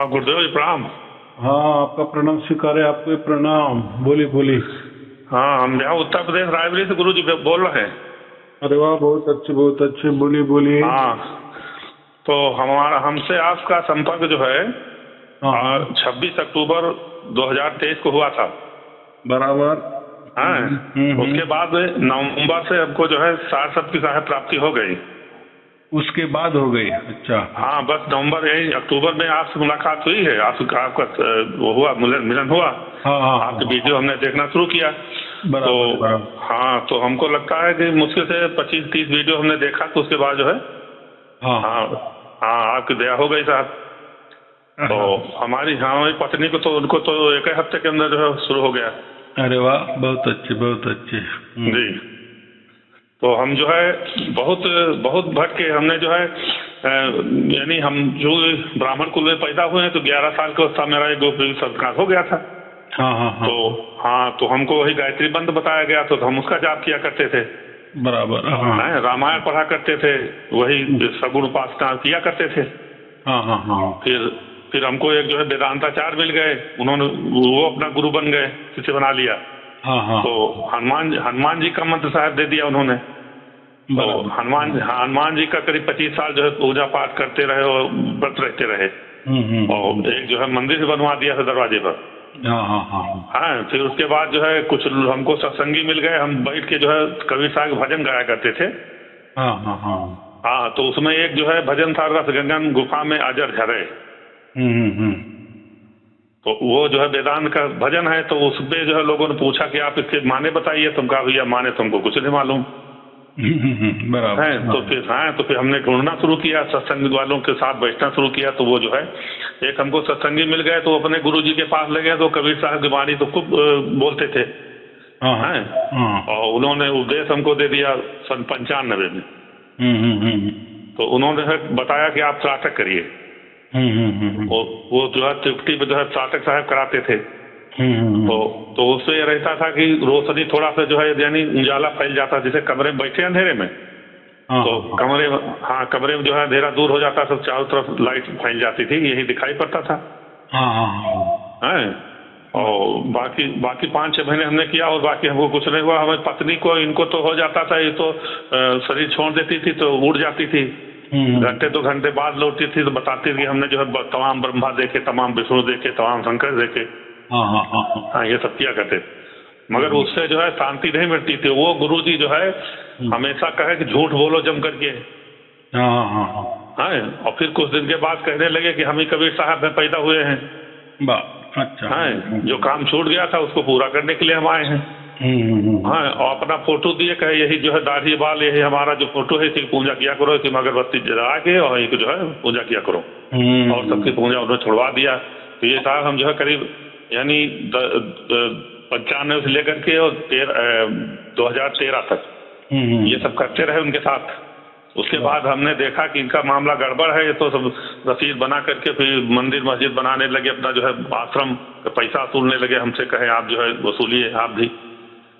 हाँ गुरुदेव जी प्रणाम। हाँ, आपका प्रणाम स्वीकार है। आपको भी प्रणाम। बोलिए बोलिए। हाँ, हम यहाँ उत्तर प्रदेश रायबरेली से गुरु जी बोल रहे हैं। अरे वाह, बहुत अच्छे बहुत अच्छे। बोलिए बोलिए। हाँ, तो हमसे आपका संपर्क जो है हाँ 26 अक्टूबर 2023 को हुआ था। बराबर। हाँ, उसके बाद नवंबर से हमको जो है सारस्वत की सहायता प्राप्ति हो गई। उसके बाद हो गई? अच्छा। हाँ, बस नवंबर यही अक्टूबर में आपसे मुलाकात हुई है। आपका वो हुआ, मिलन हुआ। हाँ हाँ आपके वीडियो हमने देखना शुरू किया। तो हाँ, तो हमको लगता है कि मुश्किल से 25-30 वीडियो हमने देखा। तो उसके बाद जो है हाँ हाँ हाँ आपकी दया हो गई साहब। तो हमारी पत्नी को तो उनको तो एक ही हफ्ते के अंदर जो है शुरू हो गया। अरे वाह, बहुत अच्छे बहुत अच्छे। जी, तो हम जो है बहुत बहुत भटके। हमने जो है यानी हम जो ब्राह्मण कुल में पैदा हुए हैं, तो 11 साल का अवस्था मेरा एक गोपी संस्कार हो गया था। हाँ हाँ हाँ। तो हमको वही गायत्री मंत्र बताया गया, तो हम उसका जाप किया करते थे। बराबर। हाँ, रामायण पढ़ा करते थे, वही सगुण उपासना किया करते थे। हाँ हाँ हाँ। फिर हमको एक जो है वेदांताचार्य मिल गए। उन्होंने वो अपना गुरु बन गए, शिष्य बना लिया। हाँ हाँ। तो हनुमान जी का मंत्र साहब दे दिया उन्होंने। तो हनुमान जी का करीब 25 साल जो है पूजा पाठ करते रहे और व्रत रहते रहे। और एक जो है मंदिर भी बनवा दिया था दरवाजे पर। हाँ, फिर उसके बाद जो है कुछ हमको सत्संगी मिल गए। हम बैठ के जो है कबीर साहब भजन गाया करते थे। हाँ, तो उसमें एक जो है भजन था, रस गंगन गुफा में अजर झरे। तो वो जो है वेदांत का भजन है। तो उसमें जो है लोगों ने पूछा कि आप इसके माने बताइए। तुम कहा भैया माने तुमको कुछ नहीं मालूम। बराबर है। तो फिर हमने ढूंढना शुरू किया, सत्संग वालों के साथ बैठना शुरू किया। तो वो जो है एक हमको सत्संगी मिल गए। तो अपने गुरु जी के पास ले गए। तो कबीर साहब की वाणी तो खूब बोलते थे। और उन्होंने उपदेश हमको दे दिया सन 95 में। तो उन्होंने बताया कि आप त्राटक करिए। वो जो है त्रिपुटी पे जो है त्राटक साहब कराते थे। तो उससे ये रहता था कि रोशनी थोड़ा सा जो है यानी उजाला फैल जाता, जैसे कमरे में बैठे अंधेरे में। तो कमरे में जो है अंधेरा दूर हो जाता, सब चारों तरफ लाइट फैल जाती थी, यही दिखाई पड़ता था। और बाकी 5-6 महीने हमने किया और बाकी हमको कुछ नहीं हुआ। हमारी पत्नी को इनको तो हो जाता था, ये तो शरीर छोड़ देती थी तो उड़ जाती थी। घंटे 2 घंटे बाद लौटती थी तो बताती थी हमने जो है तमाम ब्रह्मा देखे, तमाम विष्णु देखे, तमाम शंकर देखे। हाँ, ये सब किया करते। मगर उससे जो है शांति नहीं मिलती थी। वो गुरुजी जो है हमेशा कहे कि झूठ बोलो जम करके। और फिर कुछ दिन के बाद कहने लगे कि हम ही कबीर साहब में पैदा हुए हैं। अच्छा। जो काम छूट गया था उसको पूरा करने के लिए हम आए हैं। और अपना फोटो दिए, कहे यही जो है दाढ़ी बाल, यही हमारा जो फोटो है, इसकी पूजा किया करो, इसकी अगरबत्ती जला के और एक जो है पूजा किया करो। और सबकी पूजा उन्होंने छुड़वा दिया। तो ये साहब हम जो है करीब यानी 95 से लेकर के और 2013 तक ये सब करते रहे उनके साथ। उसके बाद हमने देखा कि इनका मामला गड़बड़ है। ये तो सब रसीद बना करके फिर मंदिर मस्जिद बनाने लगे, अपना जो है आश्रम का पैसा वसूलने लगे। हमसे कहे आप जो है वसूलिए आप भी।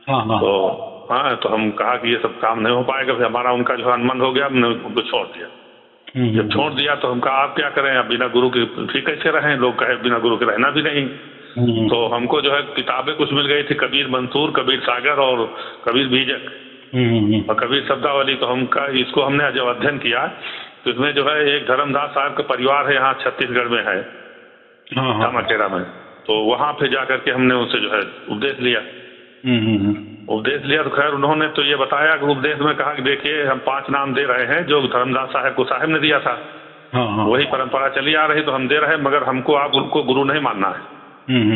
तो हम कहा कि ये सब काम नहीं हो पाएगा। फिर हमारा उनका जो है अनबन हो गया, हमने उनको छोड़ दिया। जब छोड़ दिया तो हम कहा आप क्या करें, अब बिना गुरु के ठीक कैसे रहें। लोग कहे बिना गुरु के रहना भी नहीं। तो हमको जो है किताबें कुछ मिल गई थी, कबीर मंसूर, कबीर सागर और कबीर बीजक और कबीर शब्दावली। तो इसको हमने जब अध्ययन किया तो इसमें जो है एक धर्मदास साहब का परिवार है, यहाँ छत्तीसगढ़ में है, धामाखेड़ा में। तो वहां पे जाकर के हमने उनसे जो है उपदेश लिया। तो खैर उन्होंने तो ये बताया कि उपदेश में कहा कि देखिए हम 5 नाम दे रहे हैं जो धर्मदास साहब को साहब ने दिया था। वही परंपरा चली आ रही, तो हम दे रहे हैं, मगर हमको आप उनको गुरु नहीं मानना है।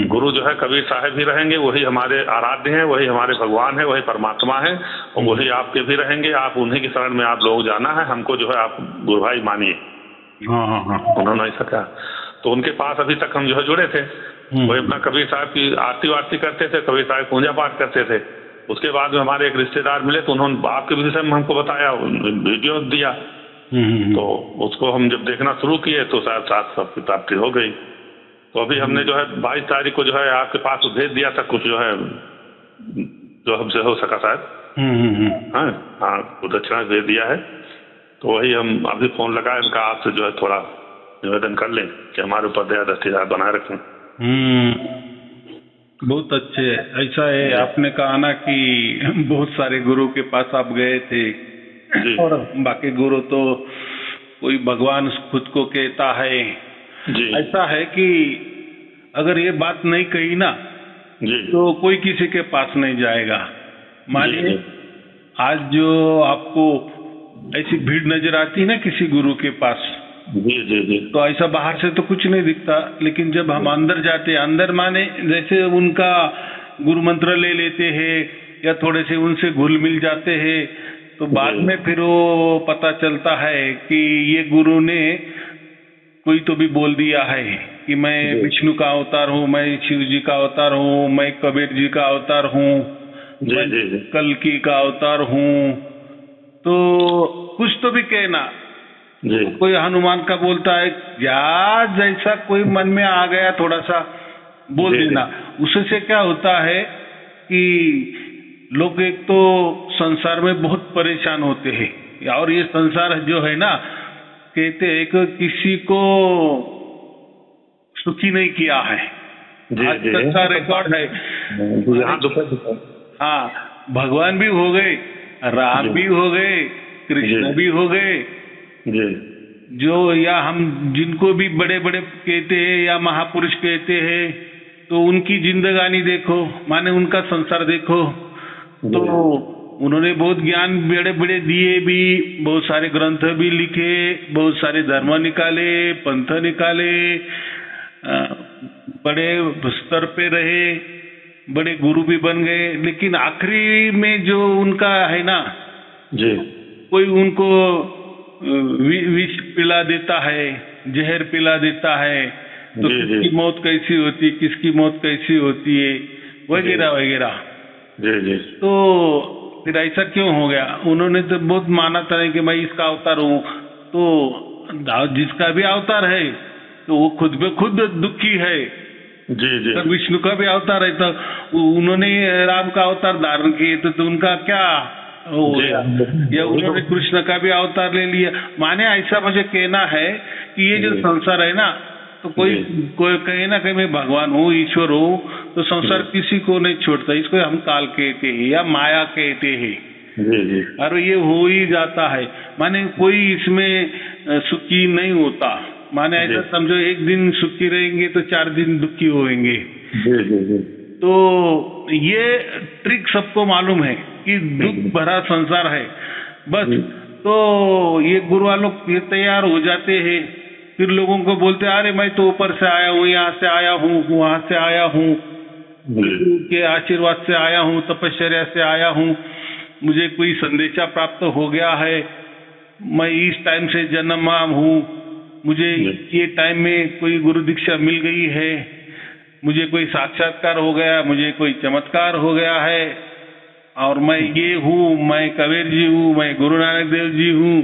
गुरु जो है कबीर साहब ही रहेंगे, वही हमारे आराध्य हैं, वही हमारे भगवान है, वही परमात्मा है, और वही आपके भी रहेंगे। आप उन्हीं की शरण में आप लोग जाना है। हमको जो है आप गुरु भाई मानिए। उन्होंने ऐसा कहा। तो उनके पास अभी तक हम जो है जुड़े थे। वही अपना कबीर साहब की आरती करते थे, कबीर साहब पूजा पाठ करते थे। उसके बाद में हमारे एक रिश्तेदार मिले तो उन्होंने आपके विषय में हमको बताया, वीडियो दिया। तो उसको हम जब देखना शुरू किए तो साथ सबकी प्राप्ति हो गई। तो अभी हमने जो है 22 तारीख को जो है आपके पास भेज दिया था कुछ जो है जो हमसे हो सका शायद। हाँ, दक्षिणा भेज दिया है। तो वही हम अभी फोन लगाए, उनका आपसे जो है थोड़ा निवेदन कर लें कि हमारे ऊपर दया दृष्टि बनाए रखें। बहुत अच्छे। ऐसा है, आपने कहा ना कि बहुत सारे गुरु के पास आप गए थे और बाकी गुरु तो कोई भगवान खुद को कहता है जी। ऐसा है कि अगर ये बात नहीं कही ना जी, तो कोई किसी के पास नहीं जाएगा। मानिए आज जो आपको ऐसी भीड़ नजर आती है ना किसी गुरु के पास, जी जी जी, तो ऐसा बाहर से तो कुछ नहीं दिखता, लेकिन जब हम अंदर जाते हैं, अंदर माने जैसे उनका गुरु मंत्र ले लेते हैं या थोड़े से उनसे घुल मिल जाते हैं, तो बाद में फिर वो पता चलता है कि ये गुरु ने कोई तो भी बोल दिया है कि मैं विष्णु का अवतार हूँ, मैं शिव जी का अवतार हूँ, मैं कबीर जी का अवतार हूँ, मैं कल्कि का अवतार हूँ। तो कुछ तो भी कहना, कोई हनुमान का बोलता है, या जैसा कोई मन में आ गया थोड़ा सा बोल देना। उससे क्या होता है कि लोग एक तो संसार में बहुत परेशान होते हैं, और ये संसार जो है ना, कहते हैं कि किसी को सुखी नहीं किया है। आज तक का रिकॉर्ड है। हाँ, भगवान भी हो गए, राम भी हो गए, कृष्ण भी हो गए जो, या हम जिनको भी बड़े बड़े कहते हैं या महापुरुष कहते हैं, तो उनकी जिंदगानी देखो, माने उनका संसार देखो, तो उन्होंने बहुत ज्ञान बड़े बड़े दिए भी, बहुत सारे ग्रंथ भी लिखे, बहुत सारे धर्म निकाले, पंथ निकाले, बड़े स्तर पे रहे, बड़े गुरु भी बन गए, लेकिन आखिरी में जो उनका है ना जी, कोई उनको विष पिला देता है, जहर पिला देता है, तो किसकी मौत कैसी होती है, किसकी मौत कैसी होती है, वगैरह वगैरह। तो फिर ऐसा क्यों हो गया? उन्होंने तो बहुत माना था कि मैं इसका अवतार हूँ, तो जिसका भी अवतार है तो वो खुद पे खुद दुखी है। जी। तो विष्णु का भी अवतार है, तो उन्होंने राम का अवतार धारण किए, तो उनका क्या हो गया? या उन्होंने कृष्ण का भी अवतार ले लिया। माने ऐसा मुझे कहना है कि ये जो संसार है ना, तो कोई कहे ना कि मैं भगवान हूँ, ईश्वर हूँ, तो संसार किसी को नहीं छोड़ता। इसको हम काल कहते हैं या माया कहते हैं। और ये हो ही जाता है, माने कोई इसमें सुखी नहीं होता। माने ऐसा समझो, एक दिन सुखी रहेंगे तो 4 दिन दुखी होंगे। तो ये ट्रिक सबको मालूम है कि दुख भरा संसार है बस। तो ये गुरु वालों ये तैयार हो जाते हैं, फिर लोगों को बोलते हैं, अरे मैं तो ऊपर से आया हूँ, यहाँ से आया हूँ, वहां से आया हूँ, गुरु के आशीर्वाद से आया हूँ, तपस्या से आया हूँ, मुझे कोई संदेशा प्राप्त हो गया है, मैं इस टाइम से जन्मा हूँ, मुझे ये टाइम में कोई गुरु दीक्षा मिल गई है, मुझे कोई साक्षात्कार हो गया, मुझे कोई चमत्कार हो गया है, और मैं ये हूँ, मैं कबीर जी हूँ, मैं गुरु नानक देव जी हूँ,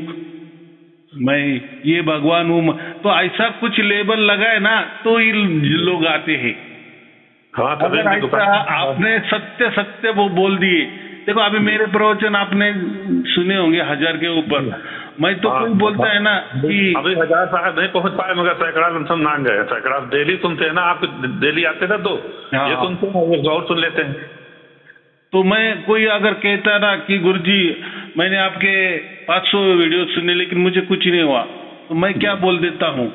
मैं ये भगवान हूँ। तो ऐसा कुछ लेबल लगाए ना तो ये लोग आते हैं। हाँ, अगर ऐसा आपने सत्य सत्य वो बोल दिए, देखो अभी मेरे प्रवचन आपने सुने होंगे 1000 के ऊपर। मैं तो कोई बोलता है ना कि अभी 1000 साहब नहीं पहुंच पाए, मगर सैकड़ा लमसम मान गए। सैकड़ा डेली सुनते हैं ना, आप डेली आते थे तो ये सुनते हैं, ये गौर सुन लेते हैं। तो मैं कोई अगर कहता ना कि गुरुजी मैंने आपके 500 वीडियो सुने लेकिन मुझे कुछ नहीं हुआ, तो मैं क्या बोल देता हूँ,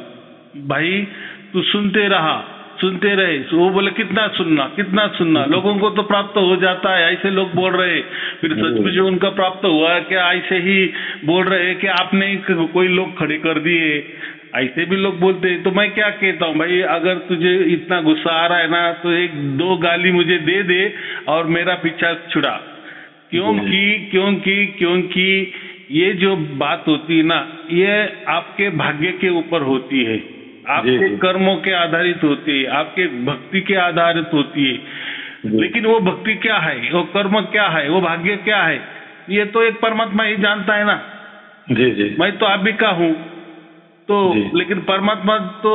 भाई तू सुनते रहे। तो वो बोले कितना सुनना, लोगों को तो प्राप्त हो जाता है, ऐसे लोग बोल रहे। फिर सचमुच उनका प्राप्त हुआ क्या? ऐसे ही बोल रहे कि आपने कोई लोग खड़े कर दिए, ऐसे भी लोग बोलते हैं। तो मैं क्या कहता हूँ, भाई अगर तुझे इतना गुस्सा आ रहा है ना, तो 1-2 गाली मुझे दे दे और मेरा पीछा छुड़ा। क्योंकि ये जो बात होती है ना, ये आपके भाग्य के ऊपर होती है, आपके कर्मों के आधारित होती है, आपके भक्ति के आधारित होती है। लेकिन वो भक्ति क्या है, वो कर्म क्या है, वो भाग्य क्या है, ये तो एक परमात्मा ही जानता है ना। जी। मैं तो आप भी का हूँ, तो लेकिन परमात्मा तो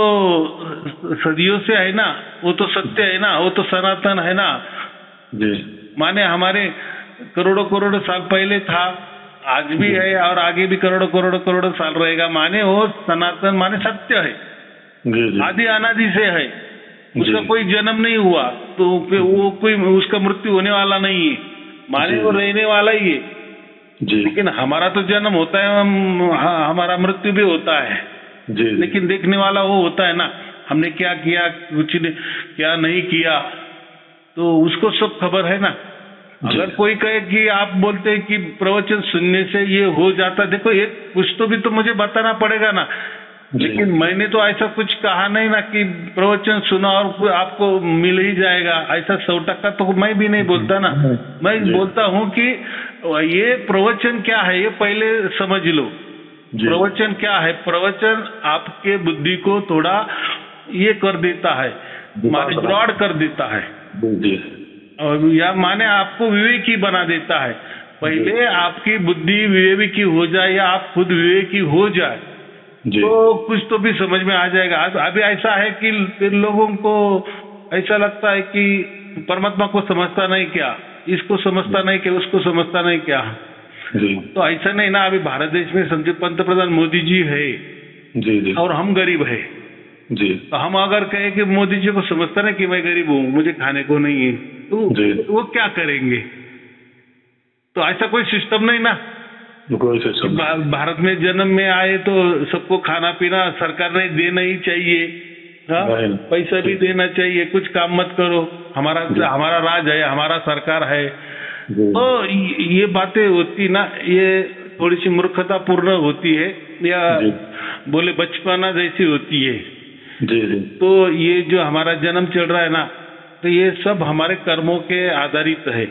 सदियों से है ना, वो तो सत्य है ना, वो तो सनातन है ना। माने हमारे करोड़ों साल पहले था, आज भी है और आगे भी करोड़ों साल रहेगा। माने वो सनातन, माने सत्य है। आदि अनादि से है, उसका कोई जन्म नहीं हुआ तो वो कोई उसका मृत्यु होने वाला नहीं है, माने वो रहने वाला ही है। लेकिन हमारा तो जन्म होता है, हमारा मृत्यु भी होता है, लेकिन देखने वाला वो होता है ना, हमने क्या किया, कुछ क्या नहीं किया, तो उसको सब खबर है ना। अगर कोई कहे कि आप बोलते हैं कि प्रवचन सुनने से ये हो जाता, देखो एक कुछ तो भी तो मुझे बताना पड़ेगा ना। लेकिन मैंने तो ऐसा कुछ कहा नहीं ना कि प्रवचन सुना और आपको मिल ही जाएगा, ऐसा 100% तो मैं भी नहीं बोलता ना। मैं बोलता हूँ कि ये प्रवचन क्या है ये पहले समझ लो। प्रवचन क्या है? प्रवचन आपके बुद्धि को थोड़ा ये कर देता है, माने ब्रॉड कर देता है, या माने आपको विवेकी बना देता है। पहले आपकी बुद्धि विवेकी हो जाए या आप खुद विवेकी हो जाए तो कुछ तो भी समझ में आ जाएगा। अभी ऐसा है कि फिर लोगों को ऐसा लगता है कि परमात्मा को समझता नहीं क्या, इसको समझता नहीं क्या, उसको समझता नहीं क्या। तो ऐसा नहीं ना। अभी भारत देश में समझे पंतप्रधान मोदी जी है और हम गरीब है तो हम अगर कहे कि मोदी जी को समझता ना कि मैं गरीब हूँ, मुझे खाने को नहीं है, तो वो क्या करेंगे? तो ऐसा कोई सिस्टम नहीं ना। भारत में जन्म में आए तो सबको खाना पीना सरकार ने देना ही चाहिए, पैसा भी देना चाहिए, कुछ काम मत करो, हमारा राज है, हमारा सरकार है। तो ये बातें होती ना, ये थोड़ी सी मूर्खता पूर्ण होती है या बोले बचपना जैसी होती है। तो ये जो हमारा जन्म चल रहा है ना, तो ये सब हमारे कर्मों के आधारित है।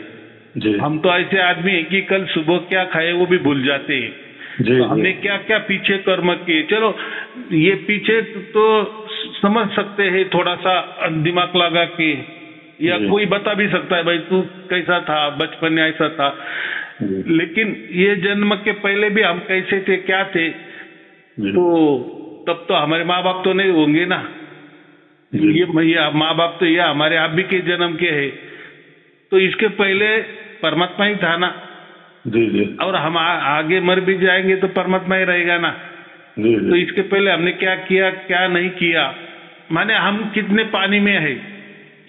हम तो ऐसे आदमी हैं कि कल सुबह क्या खाए वो भी भूल जाते हैं। तो हमने क्या क्या पीछे कर्म किए, चलो ये पीछे तो समझ सकते हैं थोड़ा सा दिमाग लगा के, या कोई बता भी सकता है भाई तू कैसा था बचपन में, ऐसा था। लेकिन ये जन्म के पहले भी हम कैसे थे, क्या थे, तो तब तो हमारे माँ बाप तो नहीं होंगे ना। ये माँ बाप तो ये हमारे आप भी के जन्म के है, तो इसके पहले परमात्मा ही था ना। और हम आगे मर भी जाएंगे तो परमात्मा ही रहेगा ना। तो इसके पहले हमने क्या किया क्या नहीं किया, माने हम कितने पानी में है,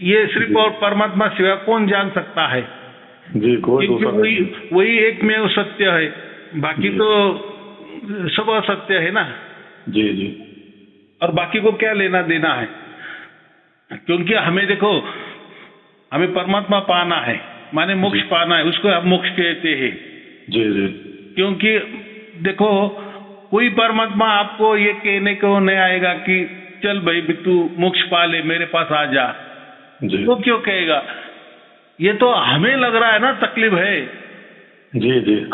ये सिर्फ और परमात्मा सिवा कौन जान सकता है। वही एक में सत्य है, बाकी तो सब असत्य है ना। और बाकी को क्या लेना देना है, क्योंकि हमें देखो, हमें परमात्मा पाना है, माने मोक्ष पाना है, उसको हम मोक्ष कहते हैं। क्योंकि देखो कोई परमात्मा आपको ये कहने को नहीं आएगा कि चल भाई तू मोक्ष पा ले, मेरे पास आ जा, तो क्यों कहेगा? ये तो हमें लग रहा है ना तकलीफ है।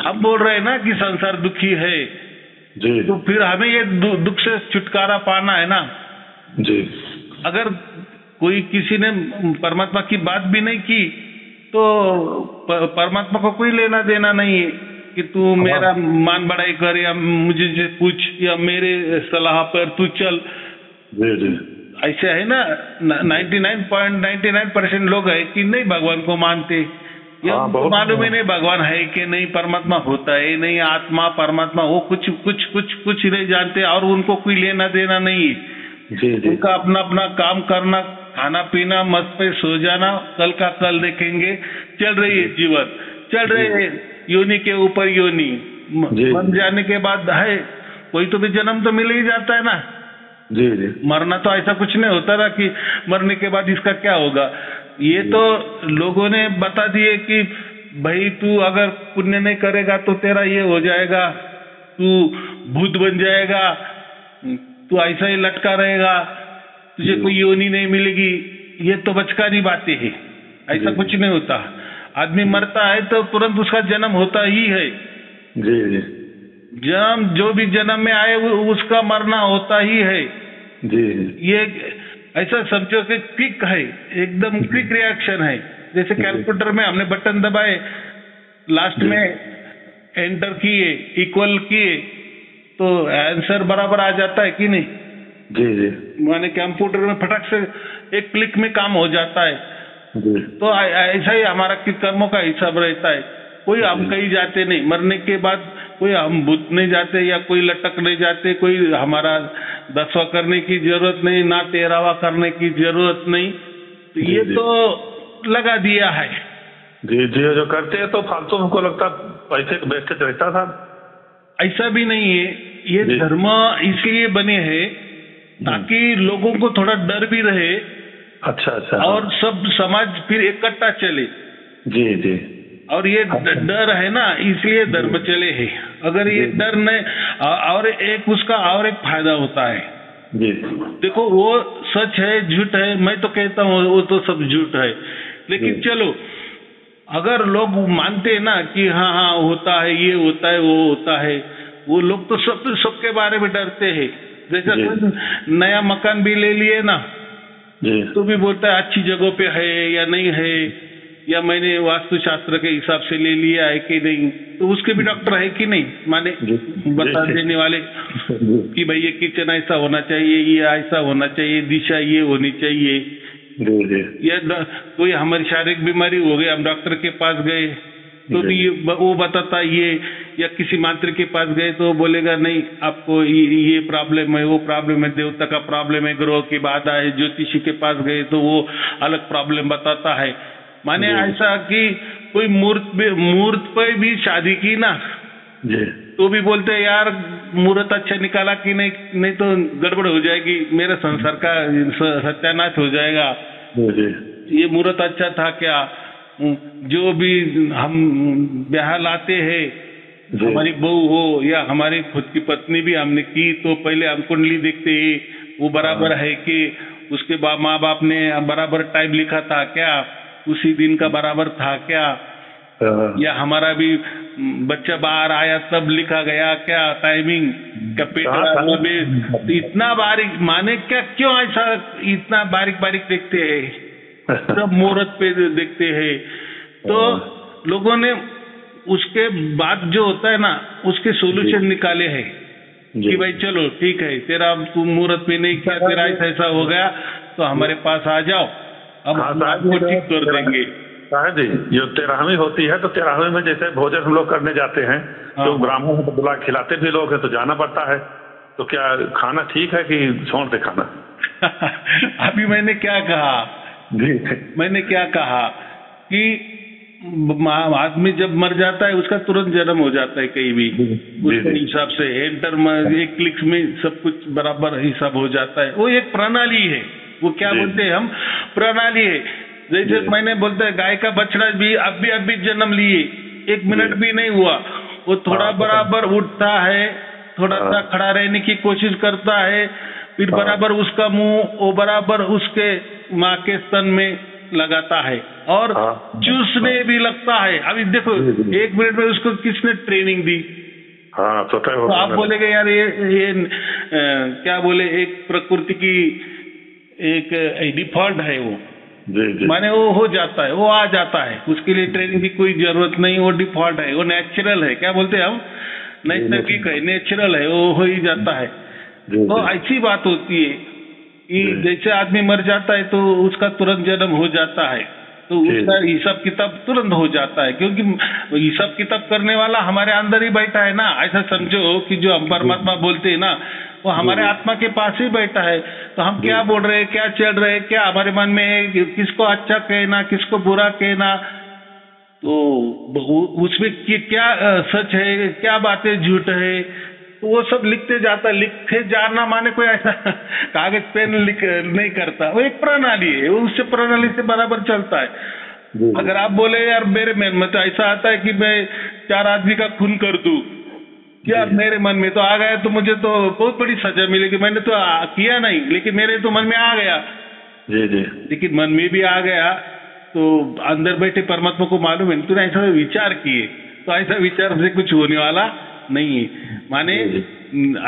हम बोल रहे हैं ना कि संसार दुखी है, तो फिर हमें ये दुख से छुटकारा पाना है ना। अगर कोई किसी ने परमात्मा की बात भी नहीं की तो परमात्मा को कोई लेना देना नहीं है कि तू मेरा मान बढ़ाई कर या मुझे पूछ या मेरे सलाह पर तू चल। ऐसे है ना, 99.99% लोग है कि नहीं भगवान को मानते, या मालूम ही नहीं भगवान है कि नहीं, परमात्मा होता है नहीं, आत्मा परमात्मा वो कुछ नहीं जानते, और उनको कोई लेना देना नहीं है। उनका अपना अपना काम करना, खाना पीना, मस्त पे सो जाना, कल का कल देखेंगे, चल रही है जीवन, चल रहे है योनि के ऊपर योनि, मर जाने के बाद है कोई तो भी जन्म तो मिल ही जाता है ना। मरना तो ऐसा कुछ नहीं होता ना कि मरने के बाद इसका क्या होगा। ये तो लोगों ने बता दिए कि भाई तू अगर पुण्य नहीं करेगा तो तेरा ये हो जाएगा, तू भूत बन जाएगा, तू ऐसा ही लटका रहेगा, तुझे कोई योनि नहीं मिलेगी। ये तो बचकानी बातें हैं, ऐसा कुछ नहीं होता। आदमी मरता है तो तुरंत उसका जन्म होता ही है। जन्म जो भी जन्म में आए उसका मरना होता ही है। ये ऐसा समझो कि क्विक है, एकदम क्विक रिएक्शन है। जैसे कैलकुलेटर में हमने बटन दबाए, लास्ट में एंटर किए, इक्वल किए, तो आंसर बराबर आ जाता है कि नहीं। माने कंप्यूटर में फटक से एक क्लिक में काम हो जाता है। तो ऐसा ही हमारा कर्मों का हिसाब रहता है। कोई हम कहीं जाते नहीं, मरने के बाद कोई हम भूत नहीं जाते या कोई लटक नहीं जाते, कोई हमारा 10वां करने की जरूरत नहीं, ना 13वां करने की जरूरत नहीं, तो ये तो लगा दिया है। जी जी, जो करते हैं तो फालतू, हमको लगता पैसे वेस्टेज रहता था। ऐसा भी नहीं है, ये धर्म इसलिए बने हैं ताकि लोगों को थोड़ा डर भी रहे। अच्छा अच्छा। और सब समाज फिर इकट्ठा चले। जी जी। और ये डर है ना, इसलिए धर्म चले हैं। अगर ये डर नहीं, और एक उसका और एक फायदा होता है जी। देखो, वो सच है झूठ है, मैं तो कहता हूँ वो तो सब झूठ है, लेकिन चलो अगर लोग मानते हैं ना कि हाँ हाँ होता है, ये होता है, वो होता है, वो लोग तो सबके बारे में डरते हैं। जैसा नया मकान भी ले लिए ना तो भी बोलता है अच्छी जगह पे है या नहीं है, या मैंने वास्तुशास्त्र के हिसाब से ले लिया है कि नहीं, तो उसके भी डॉक्टर है कि नहीं, माने बता देने वाले कि भाई ये किचन ऐसा होना चाहिए, ये ऐसा होना चाहिए, दिशा ये होनी चाहिए। या कोई हमारी शारीरिक बीमारी हो गई, हम डॉक्टर के पास गए तो ये वो बताता ये, या किसी मांत्रिक के पास गए तो बोलेगा नहीं आपको ये प्रॉब्लम है, वो प्रॉब्लम है, देवता का प्रॉब्लम है, ग्रह की बाधा है। ज्योतिषी के पास गए तो वो अलग प्रॉब्लम बताता है। माने ऐसा कि कोई मुहूर्त पे भी शादी की ना तो भी बोलते हैं यार मुहूर्त अच्छा निकाला कि नहीं तो गड़बड़ हो जाएगी, मेरे संसार का सत्यानाश हो जाएगा। ये मुहूर्त अच्छा था क्या? जो भी हम ब्याह लाते हैं, हमारी बहू हो या हमारी खुद की पत्नी भी हमने की तो पहले हम कुंडली देखते हैं वो बराबर है कि उसके माँ बाप ने बराबर टाइम लिखा था क्या, उसी दिन का बराबर था क्या, या हमारा भी बच्चा बाहर आया तब लिखा गया क्या टाइमिंग का, पेट इतना बारीक, माने क्या क्यों ऐसा इतना बारीक बारीक देखते हैं, सब मुहूर्त पे देखते हैं। तो लोगों ने उसके बाद जो होता है ना उसके सॉल्यूशन निकाले हैं कि भाई चलो ठीक है, तेरा तुम मुहूर्त पे नहीं किया, तेरा ऐसा हो गया तो हमारे पास आ जाओ, अब आपको ठीक कर देंगे। साहब जी, जो 13वीं होती है तो 13वीं में जैसे भोजन हम लोग करने जाते हैं तो ब्राह्मण को बुला खिलाते भी लोग हैं तो जाना पड़ता है, तो क्या खाना ठीक है कि छोड़ दे खाना? अभी मैंने क्या कहा मैंने क्या कहा कि आदमी जब मर जाता है उसका तुरंत जन्म हो जाता है कहीं भी, उसके हिसाब से एंटर एक क्लिक में सब कुछ बराबर हिसाब हो जाता है। वो एक प्रणाली है, वो क्या बोलते हैं हम, प्रणाली है। जैसे मैंने बोलता है गाय का बछड़ा भी अभी जन्म लिए, 1 मिनट भी नहीं हुआ, वो थोड़ा बराबर उठता है, थोड़ा सा खड़ा रहने की कोशिश करता है, फिर बराबर उसका मुंह वो बराबर उसके माँ के स्तन में लगाता है और चूसने भी लगता है। अभी देखो 1 मिनट में उसको किसने ट्रेनिंग दी? तो आप बोलेगे यार ये क्या बोले, एक प्रकृति की एक डिफॉल्ट है वो, माने वो हो जाता है, वो आ जाता है, उसके लिए ट्रेनिंग की कोई जरूरत नहीं, वो डिफॉल्ट है, वो नेचुरल है। क्या बोलते हैं हम, नैसर्गिक है, नेचुरल है, वो हो ही जाता है। तो ऐसी बात होती है कि जैसे आदमी मर जाता है तो उसका तुरंत जन्म हो जाता है, तो उसका हिसाब किताब तुरंत हो जाता है, क्योंकि हिसाब किताब करने वाला हमारे अंदर ही बैठा है ना। ऐसा समझो कि जो हम परमात्मा बोलते हैं ना वो हमारे आत्मा के पास ही बैठा है। तो हम क्या बोल रहे हैं, क्या चल रहे हैं, क्या हमारे मन में है, किसको अच्छा कहना, किसको बुरा कहना, तो उसमें क्या सच है, क्या बातें झूठ है, तो वो सब लिखते जाता है। लिखे जाना माने कोई ऐसा कागज पेन लिख नहीं करता, वो एक प्रणाली है, वो उससे प्रणाली से बराबर चलता है। अगर आप बोले यार मेरे मन में तो ऐसा आता है कि मैं 4 आदमी का खून कर दूं, यार मेरे मन में तो आ गया तो मुझे तो बहुत बड़ी सजा मिलेगी, मैंने तो किया नहीं लेकिन मेरे तो मन में आ गया। लेकिन मन में भी आ गया तो अंदर बैठे परमात्मा को मालूम है तूने ऐसा विचार किए, तो ऐसा विचार से कुछ होने वाला नहीं है। माने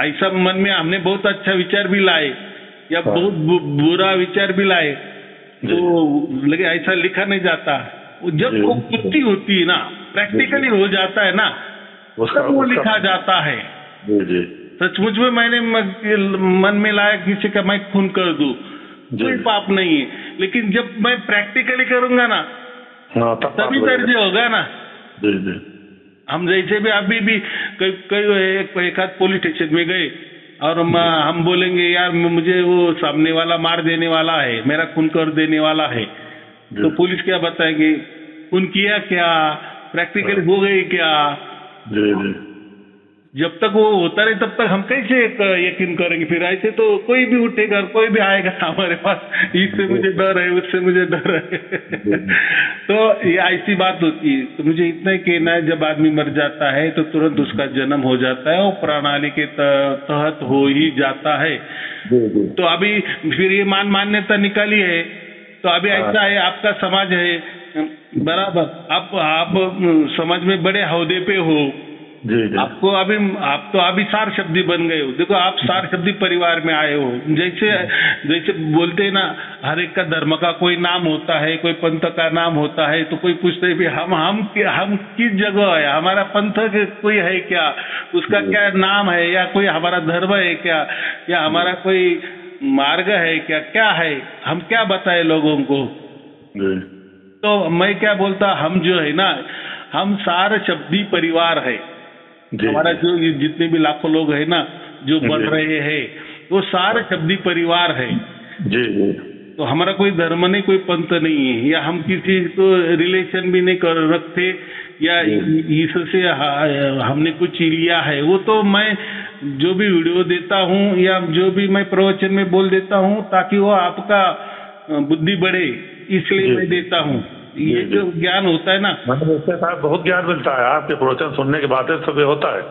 ऐसा मन में हमने बहुत अच्छा विचार भी लाए या बहुत बुरा विचार भी लाए, तो लगे ऐसा लिखा नहीं जाता। जब वो बुद्धि होती है ना, प्रैक्टिकली हो जाता है ना, तब वो लिखा जाता है। सचमुच में मैंने मन में लाया किसी का मैं खून कर दूं, कोई पाप नहीं है, लेकिन जब मैं प्रैक्टिकली करूंगा ना तभी दर्ज होगा ना। हम जैसे भी अभी भी एक आध पुलिस स्टेशन में गए, और हम बोलेंगे यार मुझे वो सामने वाला मार देने वाला है, मेरा खून कर देने वाला है, तो पुलिस क्या बताएंगे, खून किया क्या, प्रैक्टिकल हो गई क्या? जब तक वो होता रहे तब तक हम कैसे यकीन करेंगे? फिर ऐसे तो कोई भी उठेगा, कोई भी आएगा हमारे पास, इससे मुझे डर है, उससे मुझे डर है। तो ये ऐसी बात होती है। तो मुझे इतना ही कहना है, जब आदमी मर जाता है तो तुरंत उसका जन्म हो जाता है और प्रणाली के तहत हो ही जाता है। तो अभी फिर ये मान्यता निकाली है, तो अभी ऐसा है, आपका समाज है, बराबर, आप समाज में बड़े ओहदे पे हो, आपको अभी आप तो अभी सार शब्दी बन गए हो। देखो, आप सार शब्दी परिवार में आए हो। जैसे बोलते हैं ना, हर एक का धर्म का कोई नाम होता है, कोई पंथ का नाम होता है, तो कोई पूछते है भी हम किस जगह है, हमारा पंथ कोई है क्या, उसका क्या नाम है, या कोई हमारा धर्म है क्या, या हमारा कोई मार्ग है क्या है, हम क्या बताए लोगों को? तो मैं क्या बोलता, हम जो है ना, हम सार शब्दी परिवार है। हमारा जो जितने भी लाखों लोग है ना जो बढ़ रहे हैं, वो सार शब्दी परिवार है। तो हमारा कोई धर्म नहीं, कोई पंथ नहीं है, या हम किसी को रिलेशन भी नहीं कर रखते, या इससे हमने कुछ लिया है। वो तो मैं जो भी वीडियो देता हूँ या जो भी मैं प्रवचन में बोल देता हूँ, ताकि वो आपका बुद्धि बढ़े, इसलिए मैं देता हूँ। ये जो ज्ञान होता है ना, उससे साहब बहुत ज्ञान मिलता है, आपके प्रवचन सुनने के बाद सब होता है।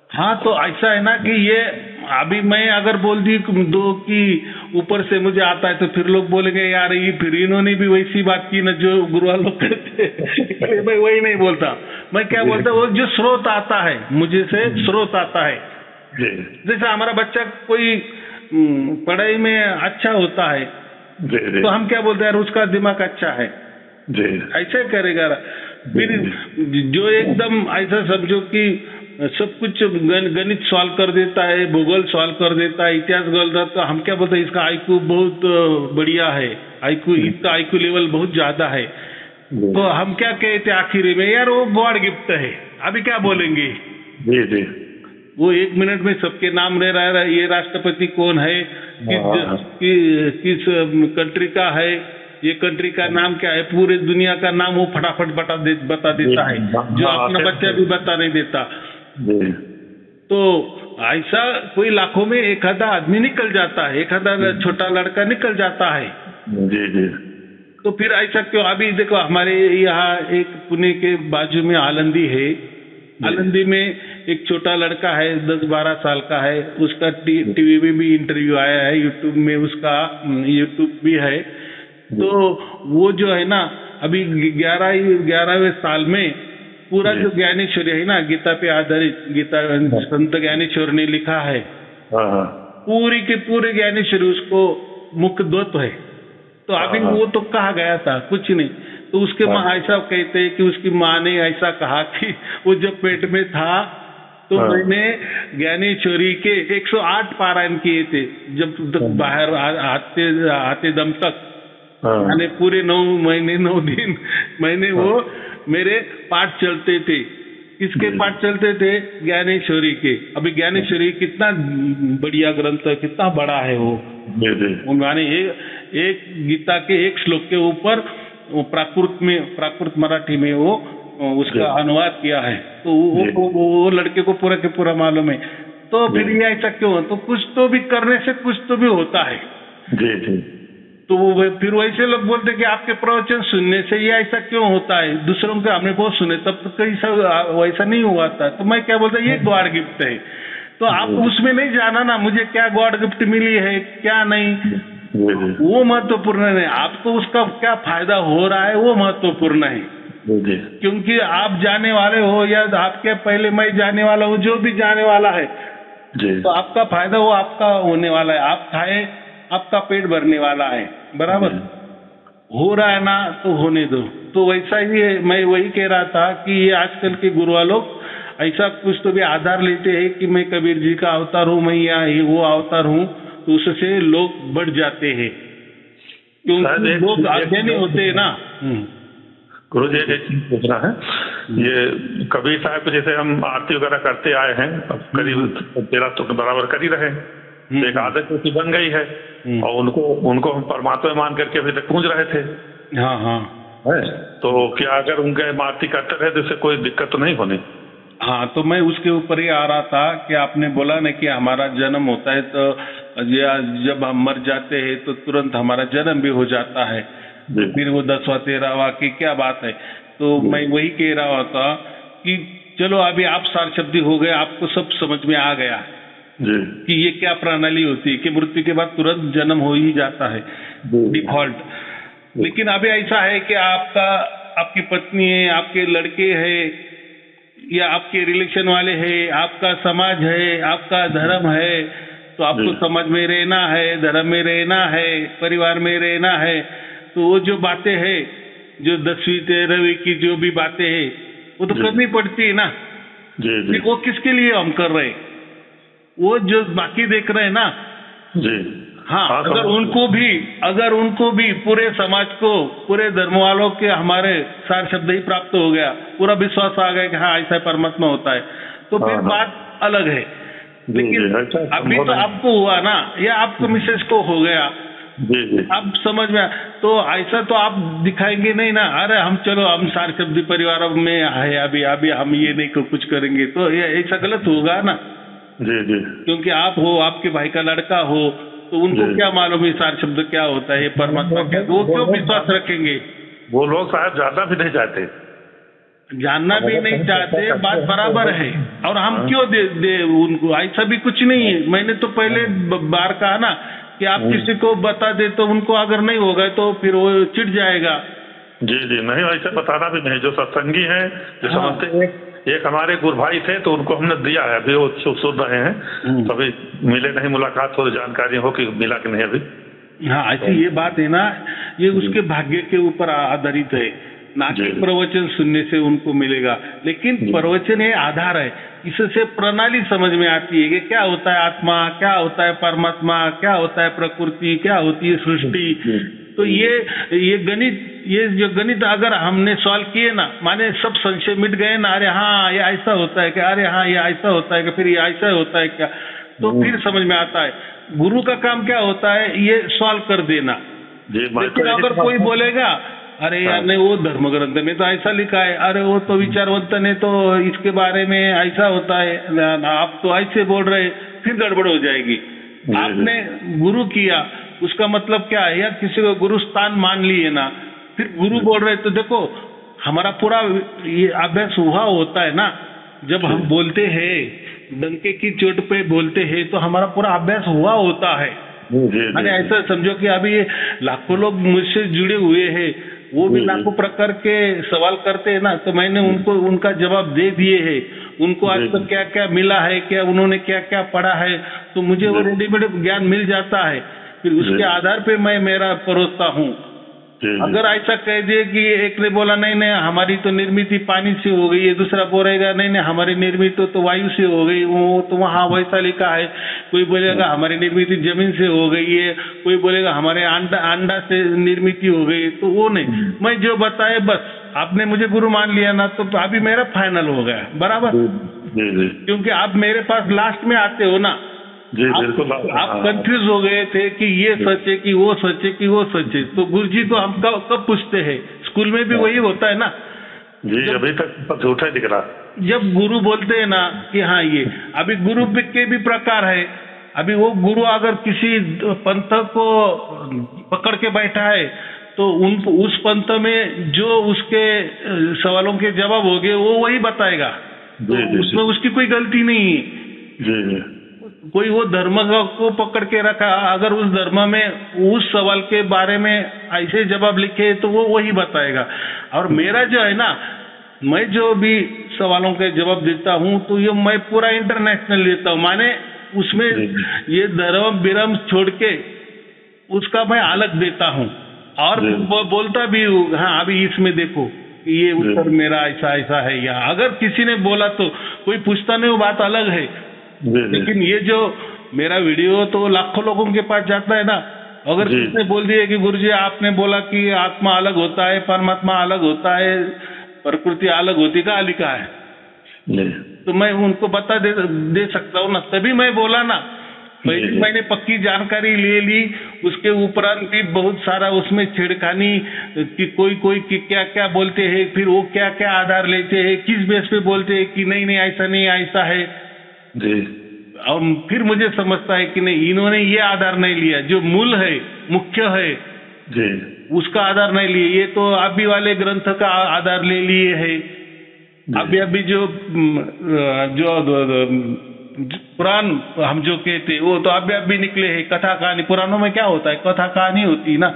हाँ, तो ऐसा है ना कि ये अभी मैं अगर बोल दी दो कि ऊपर से मुझे आता है, तो फिर लोग बोलेंगे यार ये फिर इन्होंने भी वैसी बात की ना जो गुरुवार लोग करते। मैं वही नहीं बोलता, मैं क्या बोलता, वो जो स्रोत आता है मुझे से, स्रोत आता है। जैसे हमारा बच्चा कोई पढ़ाई में अच्छा होता है, तो हम क्या बोलते हैं, यार उसका दिमाग अच्छा है, ऐसे करेगा। फिर जो एकदम ऐसा समझो कि सब कुछ गणित सॉल्व कर देता है, भूगोल सॉल्व कर देता है, इतिहास गलता, तो हम क्या बोलते हैं, इसका आईक्यू बहुत बढ़िया है, इसका आईक्यू लेवल बहुत ज्यादा है। तो हम क्या कहते आखिरी में, यार वो गॉड गिफ्ट है। अभी क्या बोलेंगे? वो 1 मिनट में सबके नाम ले रहा है, ये राष्ट्रपति कौन है, किस कंट्री का है, ये कंट्री का नाम क्या है, पूरे दुनिया का नाम वो फटाफट बता देता है, जो अपना बच्चा भी बता नहीं देता। तो ऐसा कोई लाखों में एक आधा आदमी निकल जाता है, एक आधा छोटा लड़का निकल जाता है। तो फिर ऐसा क्यों? अभी देखो, हमारे यहाँ एक पुणे के बाजू में आलंदी है, आलंदी में एक छोटा लड़का है, 10-12 साल का है, उसका टीवी में भी इंटरव्यू आया है, यूट्यूब में उसका यूट्यूब भी है। तो वो जो है ना, अभी 11वें साल में पूरा जो ज्ञानेश्वरी है ना, गीता पे आधारित, गीता संत ज्ञानेश्वर ने लिखा है, पूरी के पूरे ज्ञानेश्वरी उसको मुख्य द्वत्व है। तो अभी वो तो कहा गया था कुछ नहीं, तो उसके माँ ऐसा कहते हैं कि उसकी माँ ने ऐसा कहा कि वो जब पेट में था तो मैंने ज्ञानेश्वरी के 108 पारायण किए थे, जब बाहर आते दम तक, यानी पूरे 9 महीने 9 दिन महीने वो मेरे पाठ चलते थे। किसके पाठ चलते थे? ज्ञानेश्वरी के। अभी ज्ञानेश्वरी कितना बढ़िया ग्रंथ है, कितना बड़ा है वो। उन्होंने एक गीता के एक श्लोक के ऊपर प्राकृत मराठी में वो उसका अनुवाद किया है। तो वो लड़के को पूरा के पूरा मालूम है। तो फिर ये ऐसा क्यों? तो कुछ तो भी करने से कुछ तो भी होता है। तो फिर वैसे लोग बोलते कि आपके प्रवचन सुनने से ये ऐसा क्यों होता है, दूसरों के हमने बहुत सुने तब तो कहीं वैसा नहीं हुआ था। तो मैं क्या बोलता, ये गॉड गिफ्ट है। तो आप उसमें नहीं जाना ना, मुझे क्या गॉड गिफ्ट मिली है क्या नहीं, वो महत्वपूर्ण नहीं। आपको उसका क्या फायदा हो रहा है वो महत्वपूर्ण है। क्योंकि आप जाने वाले हो या आपके पहले मैं जाने वाला हूँ, जो भी जाने वाला है, तो आपका फायदा वो आपका होने वाला है। आप खाए, आपका पेट भरने वाला है, बराबर हो रहा है ना, तो होने दो। तो वैसा ही मैं वही कह रहा था कि ये आजकल के गुरुआ लोग ऐसा कुछ तो भी आधार लेते हैं कि मैं कबीर जी का अवतार हूँ, मैं या वो अवतार हूँ, तो उससे लोग बढ़ जाते हैं, क्योंकि लोग अज्ञानी होते हैं ना। गुरु जी एक चीज पूछना है ये कबीर साहब को जैसे हम आरती वगैरह करते आए हैं, अब करीब 13 तो बराबर कर ही रहे हैं, एक आदत ऐसी बन गई है, और उनको हम परमात्मा मान करके अभी तक पूज रहे थे। हाँ हाँ है, तो क्या अगर उनके आरती करते रहे तो इससे कोई दिक्कत तो नहीं होनी? हाँ, तो मैं उसके ऊपर ही आ रहा था कि आपने बोला ना कि हमारा जन्म होता है तो जब हम मर जाते हैं तो तुरंत हमारा जन्म भी हो जाता है, तो फिर वो 10वां 13वां की क्या बात है। तो मैं वही कह रहा था कि चलो अभी आप सारशब्दी हो गए, आपको सब समझ में आ गया जी कि ये क्या प्रणाली होती है कि मृत्यु के बाद तुरंत जन्म हो ही जाता है डिफॉल्ट। लेकिन अभी ऐसा है कि आपकी पत्नी है, आपके लड़के है, या आपके रिलेशन वाले हैं, आपका समाज है, आपका धर्म है, तो आपको समाज में रहना है, धर्म में रहना है, परिवार में रहना है, तो वो जो बातें हैं, जो 10वीं 13वीं की जो भी बातें हैं वो तो करनी पड़ती है ना जी। वो किसके लिए हम कर रहे हैं? वो जो बाकी देख रहे हैं ना जी। हाँ, अगर उनको भी पूरे समाज को, पूरे धर्म वालों के हमारे सार शब्द ही प्राप्त हो गया, पूरा विश्वास आ गया कि हाँ ऐसा परमात्मा होता है, तो फिर बात अलग है। लेकिन अभी तो आपको हुआ ना, या आपको मिसेस को हो गया, अब समझ में, तो ऐसा तो आप दिखाएंगे नहीं ना, अरे हम चलो हम सार शब्दी परिवार में है, अभी हम ये नहीं कुछ करेंगे, तो ऐसा गलत होगा ना जी। क्योंकि आप हो, आपके भाई का लड़का हो, तो उनको क्या मालूम है सार शब्द क्या होता है, परमात्मा क्या, वो क्यों विश्वास रखेंगे? वो लोग शायद जानना भी नहीं चाहते, जानना भी नहीं चाहते, बात बराबर है। और हम क्यों दे उनको, ऐसा भी कुछ नहीं है। मैंने तो पहले बार कहा ना कि आप किसी को बता दे तो उनको अगर नहीं होगा तो फिर वो चिढ़ जाएगा। जी नहीं, ऐसा बताना भी नहीं। जो सत्संगी हैं, जो समझते हैं, एक हमारे गुरु भाई थे तो उनको हमने दिया है, अभी वो सुन रहे हैं, कभी मिले नहीं, मुलाकात हो, जानकारी हो कि मिला कि नहीं अभी। हाँ, ऐसी ये बात है ना, ये उसके भाग्य के ऊपर आधारित है, ना कि प्रवचन सुनने से उनको मिलेगा। लेकिन प्रवचन ये आधार है, इससे प्रणाली समझ में आती है कि क्या होता है आत्मा, क्या होता है परमात्मा, क्या होता है प्रकृति, क्या होती है सृष्टि। तो ये गणित अगर हमने सॉल्व किए ना, माने सब संशय मिट गए ना, अरे हाँ ये ऐसा होता है क्या, अरे हाँ ये ऐसा होता है क्या, फिर ये ऐसा होता है क्या, तो फिर समझ में आता है। गुरु का काम क्या होता है, ये सॉल्व कर देना। लेकिन अगर कोई बोलेगा अरे यार नहीं, वो धर्म ग्रंथ में तो ऐसा लिखा है, अरे वो तो विचारवंत ने तो इसके बारे में ऐसा होता है, आप तो ऐसे बोल रहे, फिर गड़बड़ हो जाएगी। आपने गुरु किया, उसका मतलब क्या है, या किसी को गुरु स्थान मान लिए ना, फिर गुरु बोल रहे, तो देखो हमारा पूरा ये अभ्यास हुआ होता है ना, जब हम बोलते हैं, डंके की चोट पे बोलते हैं, तो हमारा पूरा अभ्यास हुआ होता है। मैंने ऐसा समझो कि अभी लाखों लोग मुझसे जुड़े हुए हैं, वो भी लाखों प्रकार के सवाल करते हैं ना, तो मैंने उनको उनका जवाब दे दिए है। उनको आज तक क्या क्या मिला है, क्या उन्होंने क्या क्या पढ़ा है, तो मुझे वो रेडीमेड ज्ञान मिल जाता है, फिर उसके आधार पे मैं मेरा परोसता हूँ। अगर ऐसा कह दिए कि एक ने बोला नहीं हमारी तो निर्मित पानी से हो गई है, दूसरा बोलेगा नहीं हमारी निर्मित तो वायु से हो गई, वो तो वहाँ वैसा लिखा है, कोई बोलेगा हमारी निर्मित जमीन से हो गई है, कोई बोलेगा हमारे अंडा से निर्मित हो गई, तो वो नहीं, मैं जो बताए बस, आपने मुझे गुरु मान लिया ना, तो अभी मेरा फाइनल हो गया बराबर। क्योंकि आप मेरे पास लास्ट में आते हो ना, जी बिल्कुल, आप कंफ्यूज हो गए थे कि ये सच है कि वो सच है कि वो सच है, तो गुरु जी को हम कब पूछते हैं? स्कूल में भी वही होता है ना जी, अभी तक झूठा दिख रहा। जब गुरु बोलते हैं ना कि हाँ ये, अभी गुरु के भी प्रकार है। अभी वो गुरु अगर किसी पंथ को पकड़ के बैठा है, तो उस पंथ में जो उसके सवालों के जवाब हो गए वो वही बताएगा, तो उसमें उसकी कोई गलती नहीं है। जी कोई वो धर्म को पकड़ के रखा, अगर उस धर्म में उस सवाल के बारे में ऐसे जवाब लिखे तो वो वही बताएगा। और मेरा जो है ना, मैं जो भी सवालों के जवाब देता हूँ तो ये मैं पूरा इंटरनेशनल देता हूँ, माने उसमें ये धर्म विरम छोड़ के उसका मैं अलग देता हूँ, और बोलता भी हूँ हाँ अभी इसमें देखो ये उत्तर मेरा ऐसा ऐसा है। या अगर किसी ने बोला तो कोई पूछता नहीं, वो बात अलग है। लेकिन ये जो मेरा वीडियो तो लाखों लोगों के पास जाता है ना, अगर किसने बोल दिया कि गुरुजी आपने बोला कि आत्मा अलग होता है, परमात्मा अलग होता है, प्रकृति अलग होती का अलिका है। तो मैं उनको बता दे सकता हूँ ना, तभी मैं बोला ना। पहले मैंने पक्की जानकारी ले ली, उसके उपरांत भी बहुत सारा उसमें छेड़खानी कि कोई क्या क्या बोलते हैं, फिर वो क्या क्या आधार लेते हैं, किस बेस पे बोलते हैं कि नहीं ऐसा नहीं ऐसा है जी। और फिर मुझे समझता है कि नहीं, इन्होंने ये आधार नहीं लिया जो मूल है, मुख्य है जी, उसका आधार नहीं लिए। ये तो अभी वाले ग्रंथ का आधार ले लिए है। अभी जो पुराण हम जो कहते वो तो अभी निकले हैं। कथा कहानी पुराणों में क्या होता है, कथा कहानी होती ना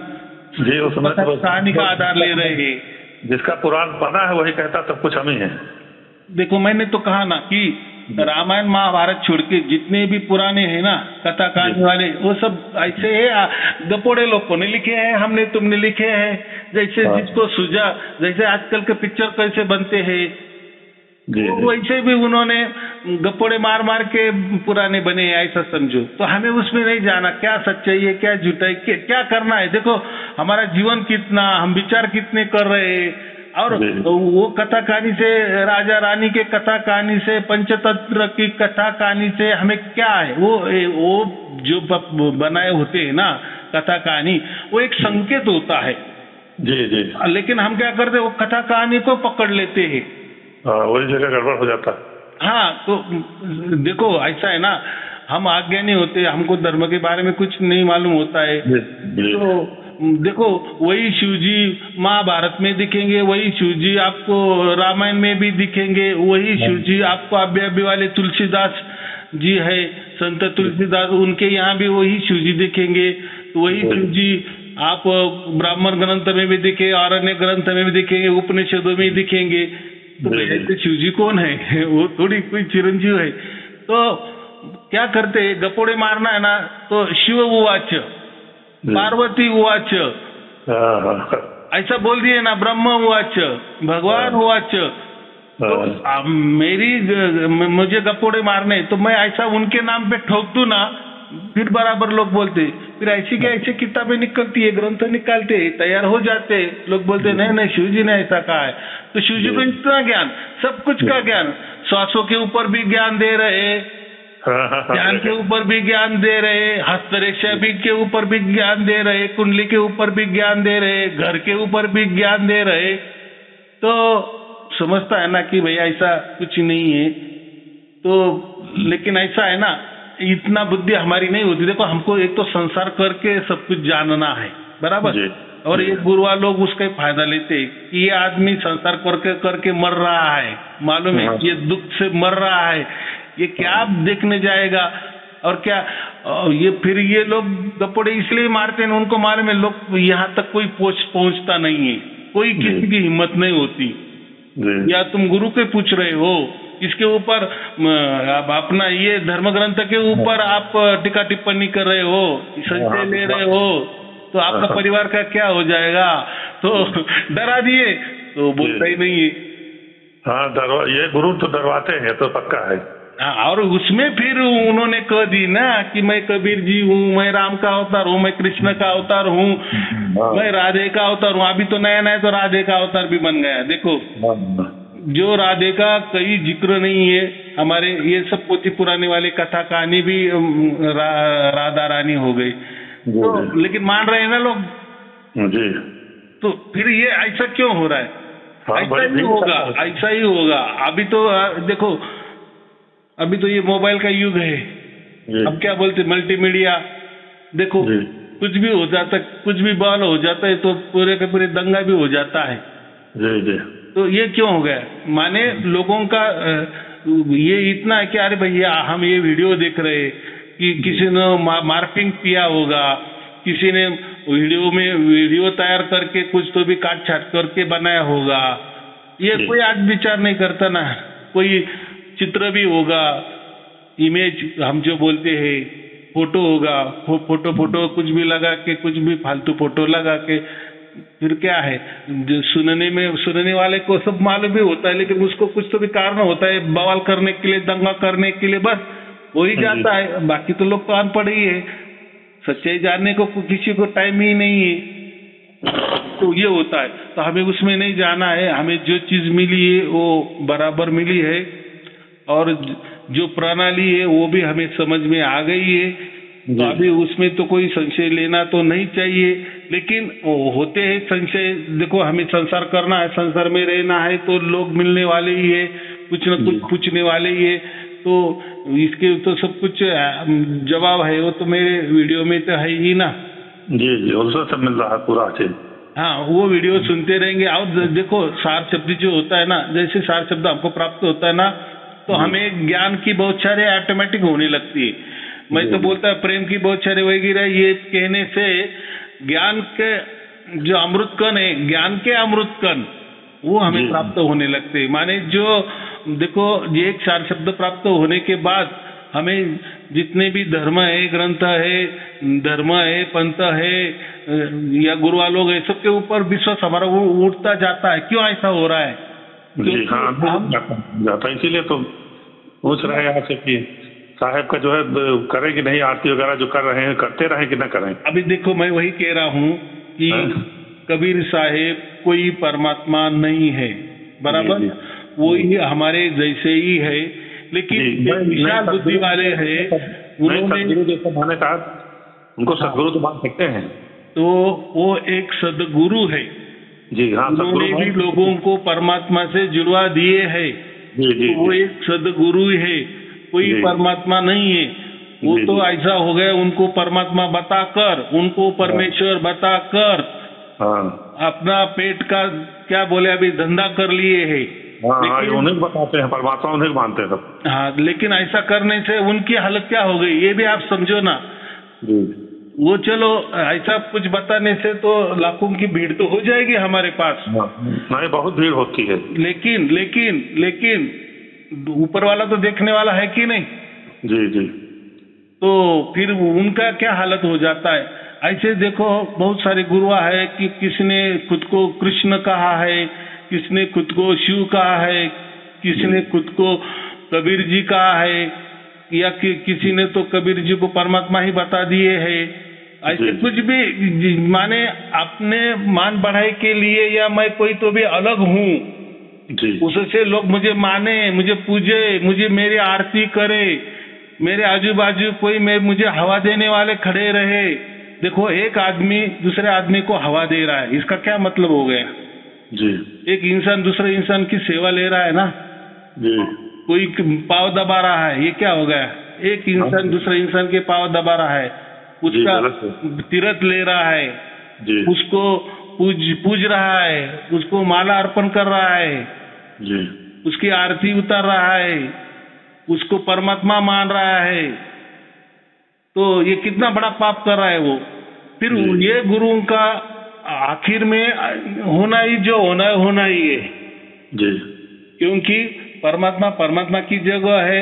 जी, वो कहानी का आधार ले रहे हैं। जिसका पुराण पढ़ा है वही कहता सब कुछ हम ही है। देखो मैंने तो कहा ना कि रामायण महाभारत छोड़ के जितने भी पुराने हैं ना कथा कहानी वाले, वो सब ऐसे है गपोड़े लोगों ने लिखे हैं, हमने तुमने लिखे हैं। जैसे जिसको सूझा, जैसे आजकल के पिक्चर कैसे बनते हैं वैसे भी उन्होंने गप्पोड़े मार मार के पुराने बने, ऐसा समझो। तो हमें उसमें नहीं जाना क्या सच्चाई है क्या झूठाई, क्या करना है। देखो हमारा जीवन कितना, हम विचार कितने कर रहे हैं। और वो कथा कहानी से, राजा रानी के कथा कहानी से, पंचतंत्र की कथा कहानी से हमें क्या है, वो जो बनाए होते हैं ना कथा कहानी, वो एक संकेत होता है जी जी। लेकिन हम क्या करते, वो कथा कहानी को पकड़ लेते हैं, वही जगह गड़बड़ हो जाता है। हाँ तो देखो ऐसा है ना, हम अज्ञानी होते, हमको धर्म के बारे में कुछ नहीं मालूम होता है। तो देखो वही शिवजी महाभारत में दिखेंगे, वही शिवजी आपको रामायण में भी दिखेंगे, वही शिवजी आपको अभी वाले तुलसीदास जी है, संत तुलसीदास, उनके यहाँ भी वही शिवजी दिखेंगे। वही शिवजी आप ब्राह्मण ग्रंथ में भी दिखे, आरण्य ग्रंथ में भी दिखेंगे, उपनिषदों में दिखेंगे। तो ऐसे शिवजी कौन है, वो थोड़ी कोई चिरंजीव है। तो क्या करते, गपोड़े मारना है ना, तो शिव उवाच, पार्वती उवाच, ऐसा बोल दिए ना, ब्रह्म उवाच, भगवान उवाच। तो मुझे गपोड़े मारने, तो मैं ऐसा उनके नाम पे ठोक दूं ना, फिर बराबर लोग बोलते, फिर ऐसी क्या ऐसी किताबें निकलती है, ग्रंथ निकालते, तैयार हो जाते, लोग बोलते नहीं शिवजी ने ऐसा कहा है। तो शिवजी को इतना ज्ञान, सब कुछ का ज्ञान, श्वासों के ऊपर भी ज्ञान दे रहे, ध्यान के ऊपर भी ज्ञान दे रहे, हस्तरेखा भी के ऊपर भी ज्ञान दे रहे, कुंडली के ऊपर भी ज्ञान दे रहे, घर के ऊपर भी ज्ञान दे रहे। तो समझता है ना कि भैया ऐसा कुछ नहीं है। तो लेकिन ऐसा है ना, इतना बुद्धि हमारी नहीं होती। देखो हमको एक तो संसार करके सब कुछ जानना है, बराबर, और ये गुरुआ लोग उसका फायदा लेते कि ये आदमी संसार करके मर रहा है, मालूम है, ये दुख से मर रहा है, ये क्या देखने जाएगा। और क्या ये फिर ये लोग गप्पोड़े इसलिए मारते हैं, उनको मालूम है लोग यहाँ तक कोई पहुंचता नहीं है, कोई किसी की हिम्मत नहीं होती। या तुम गुरु के पूछ रहे हो, इसके ऊपर अपना ये धर्म ग्रंथ के ऊपर आप टीका टिप्पणी कर रहे हो, संशय ले रहे हो, तो आपका परिवार का क्या हो जाएगा। तो डरा दिए तो बोलता ही नहीं है। हाँ ये गुरु तो डरवाते हैं, तो पक्का है। और उसमें फिर उन्होंने कह दी ना कि मैं कबीर जी हूँ, मैं राम का अवतार हूँ, मैं कृष्ण का अवतार हूँ, मैं राधे का अवतार हूँ। अभी तो नया तो राधे का अवतार भी बन गया। देखो जो राधे का कई जिक्र नहीं है हमारे, ये सब पोथी पुराने वाले कथा कहानी भी राधा रानी हो गई। तो लेकिन मान रहे हैं ना लोग जी। तो फिर ये ऐसा क्यों हो रहा है? ऐसा ही होगा, ऐसा ही होगा। अभी तो देखो, अभी तो ये मोबाइल का युग है। अब क्या बोलते, मल्टीमीडिया। देखो कुछ भी हो जाता, कुछ भी बवाल हो जाता है तो पूरे के पूरे दंगा भी हो जाता है जी जी। तो ये क्यों हो गया? माने लोगों का ये इतना है कि अरे भैया हम ये वीडियो देख रहे कि किसी ने मार्फिंग किया होगा, किसी ने वीडियो तैयार करके कुछ तो भी काट छाट करके बनाया होगा। ये कोई आज विचार नहीं करता ना। कोई चित्र भी होगा, इमेज हम जो बोलते हैं, फोटो होगा, फोटो कुछ भी लगा के, कुछ भी फालतू फोटो लगा के, फिर क्या है, सुनने वाले को सब मालूम भी होता है, लेकिन उसको कुछ तो भी कारण होता है बवाल करने के लिए, दंगा करने के लिए, बस हो ही जाता है। बाकी तो लोग तो अनपढ़ ही है, सच्चाई जानने को किसी को टाइम ही नहीं है। तो ये होता है। तो हमें उसमें नहीं जाना है, हमें जो चीज मिली है वो बराबर मिली है और जो प्रणाली है वो भी हमें समझ में आ गई है। तो अभी उसमें तो कोई संशय लेना तो नहीं चाहिए, लेकिन होते हैं संशय। देखो हमें संसार करना है, संसार में रहना है, तो लोग मिलने वाले ही है, कुछ न कुछ पूछने वाले ही है। तो इसके तो सब कुछ जवाब है, वो तो मेरे वीडियो में तो है ही ना। जी जी, उससे सब मिल रहा है पूरा चीज। हाँ, वो वीडियो सुनते रहेंगे। और देखो सार शब्द जो होता है ना, जैसे सार शब्द हमको प्राप्त होता है ना, तो हमें ज्ञान की बहुत सारे ऑटोमेटिक होने लगती है। मैं तो बोलता है प्रेम की बहुत सारे वगैरह, ये कहने से ज्ञान के जो अमृत कण है, ज्ञान के अमृत कण वो हमें प्राप्त होने लगते हैं। माने जो देखो ये एक सार शब्द प्राप्त होने के बाद हमें जितने भी धर्म है, ग्रंथ है, धर्म है, पंथ है या गुरुआ लोग है, सबके ऊपर विश्वास हमारा उठता जाता है। क्यों ऐसा हो रहा है? जी हाँ, जाता इसीलिए तो पूछ रहे हैं आपसे कि साहब का जो है करें कि नहीं, आरती वगैरह जो कर रहे हैं करते रहें कि न करें। अभी देखो मैं वही कह रहा हूँ कि कबीर साहेब कोई परमात्मा नहीं है, बराबर, वो ही हमारे जैसे ही है, लेकिन विशाल बुद्धि वाले हैं। उन्होंने जैसे मैंने कहा उनको सदगुरु तो मान सकते हैं, तो वो एक सदगुरु है। जी हाँ, उन्होंने भी लोगों को परमात्मा से जुड़वा दिए है। जी, वो एक सदगुरु है, कोई परमात्मा नहीं है। वो तो ऐसा हो गया, उनको परमात्मा बताकर, उनको परमेश्वर बताकर अपना पेट का क्या बोले अभी धंधा कर लिए है। उन्हें बताते हैं, परमात्मा उन्हें मानते हैं सब। हाँ, लेकिन ऐसा करने से उनकी हालत क्या हो गई ये भी आप समझो ना। वो चलो ऐसा कुछ बताने से तो लाखों की भीड़ तो हो जाएगी हमारे पास। नहीं, बहुत भीड़ होती है, लेकिन लेकिन लेकिन ऊपर वाला तो देखने वाला है कि नहीं। जी जी, तो फिर उनका क्या हालत हो जाता है। ऐसे देखो बहुत सारे गुरुआ है कि किसने खुद को कृष्ण कहा है, किसने खुद को शिव कहा है, किसने खुद को कबीर जी कहा है, या किसी ने तो कबीर जी को परमात्मा ही बता दिए है। ऐसे कुछ भी माने अपने मान बढ़ाई के लिए, या मैं कोई तो भी अलग हूँ, उससे लोग मुझे माने, मुझे पूजे, मुझे मेरी आरती करे, मेरे आजू बाजू कोई मुझे हवा देने वाले खड़े रहे। देखो एक आदमी दूसरे आदमी को हवा दे रहा है, इसका क्या मतलब हो गया जी। एक इंसान दूसरे इंसान की सेवा ले रहा है ना जी। कोई पाव दबा रहा है, ये क्या हो गया? एक इंसान दूसरे इंसान के पाव दबा रहा है, उसका तीर्थ ले रहा है जी। उसको पूज रहा है, उसको माला अर्पण कर रहा है जी। उसकी आरती उतार रहा है, उसको परमात्मा मान रहा है। तो ये कितना बड़ा पाप कर रहा है वो। फिर ये गुरुओं का आखिर में होना ही जो होना ही है जी। क्योंकि परमात्मा की जगह है।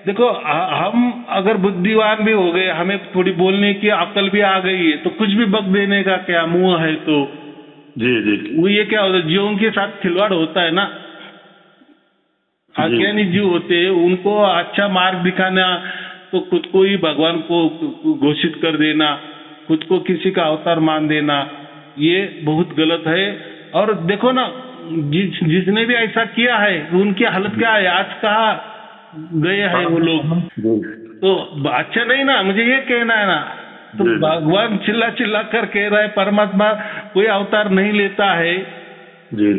देखो हम अगर बुद्धिवान भी हो गए, हमें थोड़ी बोलने की अक्ल भी आ गई है, तो कुछ भी बक देने का क्या मुंह है तो जी जी। वो ये क्या होता है, जीवों के साथ खिलवाड़ होता है ना। अज्ञानी जीव होते हैं, उनको अच्छा मार्ग दिखाना तो खुद को ही भगवान को घोषित कर देना, खुद को किसी का अवतार मान देना, ये बहुत गलत है। और देखो ना जिसने भी ऐसा किया है उनकी हालत क्या है, आज कहाँ गए हैं वो लोग। तो अच्छा नहीं ना, मुझे ये कहना है ना। तो भगवान चिल्ला कर कह रहा है परमात्मा कोई अवतार नहीं लेता है जी।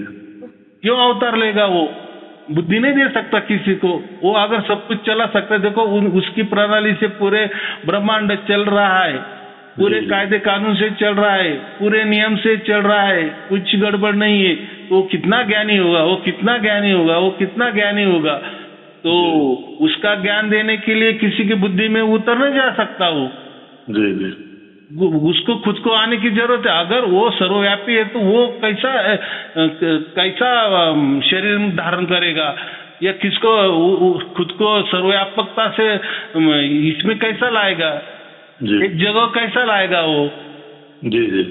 क्यों अवतार लेगा? वो बुद्धि नहीं दे सकता किसी को। वो अगर सब कुछ चला सकता है, देखो उसकी प्रणाली से पूरे ब्रह्मांड चल रहा है, पूरे कायदे कानून से चल रहा है, पूरे नियम से चल रहा है, कुछ गड़बड़ नहीं है। तो कितना ज्ञानी होगा, वो कितना ज्ञानी होगा, वो कितना ज्ञानी होगा। तो उसका ज्ञान देने के लिए किसी की बुद्धि में उतर नहीं जा सकता वो जी जी। उसको खुद को आने की जरूरत है। अगर वो सर्वव्यापी है तो वो कैसा शरीर धारण करेगा, या किसको खुद को सर्वव्यापकता से इसमें कैसा लाएगा, एक जगह कैसा लाएगा वो? जी जी।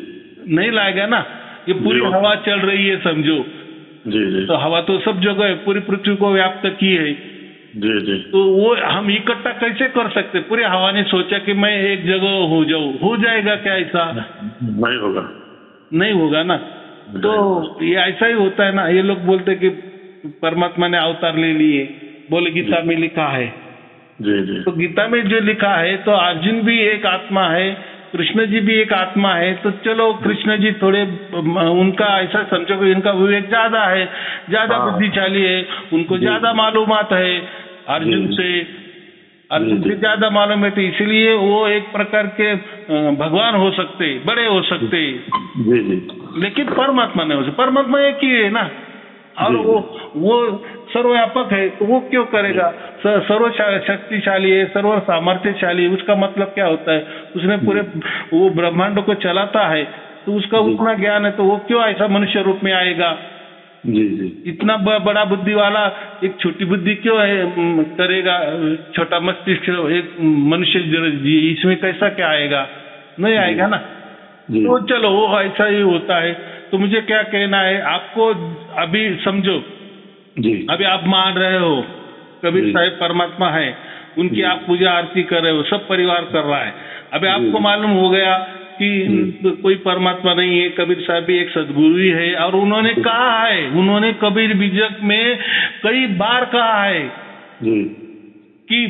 नहीं लाएगा ना। ये पूरी हवा चल रही है समझो जी जी। तो हवा तो सब जगह है, पूरी पृथ्वी को व्याप्त की है जी जी। तो वो हम इकट्ठा कैसे कर सकते? पूरे हवा ने सोचा कि मैं एक जगह हो जाऊं, हो जाएगा क्या? ऐसा नहीं होगा, नहीं होगा ना। तो ये ऐसा ही होता है ना। ये लोग बोलते कि परमात्मा ने अवतार ले लिए, बोले गीता में लिखा है। जी जी। तो गीता में जो लिखा है तो अर्जुन भी एक आत्मा है, कृष्ण जी भी एक आत्मा है। तो चलो कृष्ण जी थोड़े उनका ऐसा समझो कि इनका विवेक ज्यादा है, ज्यादा बुद्धिशाली है, उनको ज्यादा मालूमात है अर्जुन से ज्यादा मालूम है, तो इसलिए वो एक प्रकार के भगवान हो सकते, बड़े हो सकते। जी जी। लेकिन परमात्मा नहीं हो सकते। परमात्मा एक ही है ना, और वो सर्वव्यापक है, तो वो क्यों करेगा? सर्व शक्तिशाली है, सर्व सामर्थ्यशाली। उसका मतलब क्या होता है? उसने पूरे वो ब्रह्मांड को चलाता है, तो उसका उतना ज्ञान है, तो वो क्यों ऐसा मनुष्य रूप में आएगा? जी जी। इतना बड़ा बुद्धि वाला एक छोटी बुद्धि क्यों करेगा? छोटा मस्तिष्क एक मनुष्य, इसमें कैसा क्या आएगा? नहीं आएगा ना। तो चलो वो ऐसा ही होता है। तो मुझे क्या कहना है आपको, अभी समझो जी, अभी आप मान रहे हो कबीर साहब परमात्मा है, उनकी आप पूजा आरती कर रहे हो, सब परिवार कर रहा है। अभी आपको मालूम हो गया कि कोई परमात्मा नहीं है, कबीर साहब भी एक सदगुरु ही है, और उन्होंने कहा है, उन्होंने कबीर बीजक में कई बार कहा है कि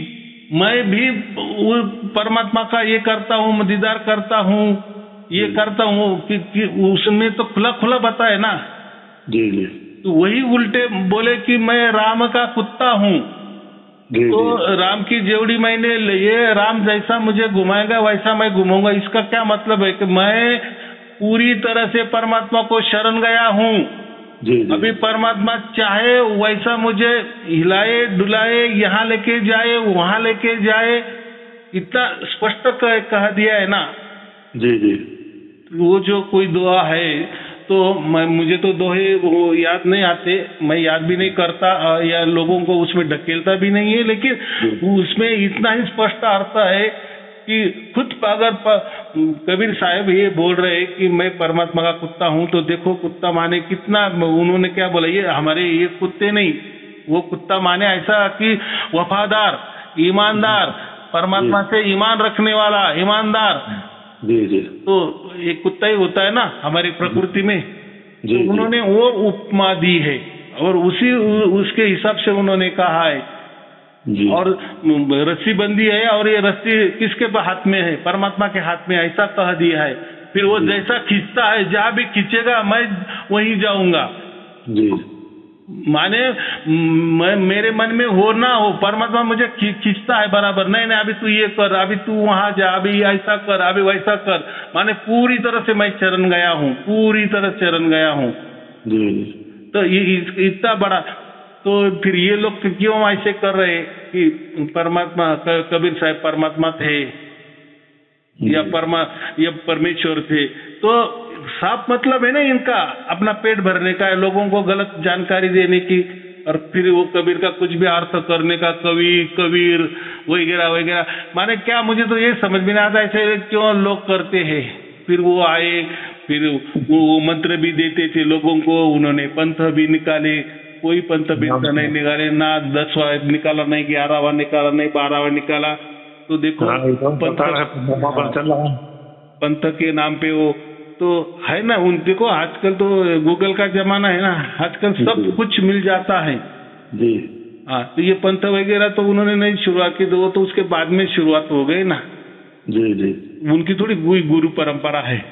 मैं भी परमात्मा का ये करता हूँ, दीदार करता हूँ, ये करता हूँ, कि उसमें तो खुला खुला बताए ना। जी जी। तो वही उल्टे बोले कि मैं राम का कुत्ता हूँ। तो राम की जेवड़ी मैंने लिए, राम जैसा मुझे घुमाएगा वैसा मैं घुमाऊंगा। इसका क्या मतलब है? कि मैं पूरी तरह से परमात्मा को शरण गया हूँ। अभी परमात्मा चाहे वैसा मुझे हिलाए डुलाए, यहाँ लेके जाए वहां लेके जाए, इतना स्पष्ट कह दिया है ना। जी जी। वो जो कोई दुआ है, तो मुझे तो दोहे वो याद नहीं आते, मैं याद भी नहीं करता या लोगों को उसमें ढकेलता भी नहीं है, लेकिन उसमें इतना ही स्पष्ट अर्थ है कि खुद अगर कबीर साहब ये बोल रहे हैं कि मैं परमात्मा का कुत्ता हूँ, तो देखो कुत्ता माने कितना, उन्होंने क्या बोला, ये हमारे ये कुत्ते नहीं, वो कुत्ता माने ऐसा कि वफादार, ईमानदार, परमात्मा से ईमान रखने वाला, ईमानदार। जी जी। तो एक कुत्ता ही होता है ना हमारी प्रकृति में। तो उन्होंने वो उपमा दी है और उसके हिसाब से उन्होंने कहा है। जी। और रस्सी बंदी है, और ये रस्सी किसके हाथ में है? परमात्मा के हाथ में, ऐसा कह दिया है। फिर वो जैसा खींचता है, जहाँ भी खींचेगा मैं वहीं जाऊंगा। जी। माने मेरे मन में हो ना हो, परमात्मा मुझे खींचता है बराबर, नहीं अभी तू ये कर, अभी तू वहां जा, अभी ऐसा कर, अभी वैसा कर। माने पूरी तरह से मैं चरण गया हूँ, पूरी तरह चरण गया हूँ। तो ये इतना बड़ा, तो फिर ये लोग क्यों ऐसे कर रहे कि परमात्मा, कबीर साहब परमात्मा थे या परमेश्वर थे? तो साफ मतलब है ना इनका अपना पेट भरने का, लोगों को गलत जानकारी देने की, और फिर वो कबीर का कुछ भी अर्थ करने का, कबीर वगैरह वगैरह। माने क्या, मुझे तो ये समझ में नहीं आता ऐसे क्यों लोग करते हैं। फिर वो आए, फिर वो मंत्र भी देते थे लोगों को, उन्होंने पंथ भी निकाले, कोई पंथ भी नहीं निकाले ना, 10वां निकाला नहीं, 11वां निकाला नहीं, 12वां निकाला। तो देखो पंथ के नाम पे वो तो है ना। उन देखो आजकल तो गूगल का जमाना है ना, आजकल सब कुछ मिल जाता है। जी हाँ। तो ये पंथ वगैरह तो उन्होंने नहीं शुरुआत की, तो वो तो उसके बाद में शुरुआत हो गई ना। जी जी। उनकी थोड़ी कोई गुरु परंपरा है,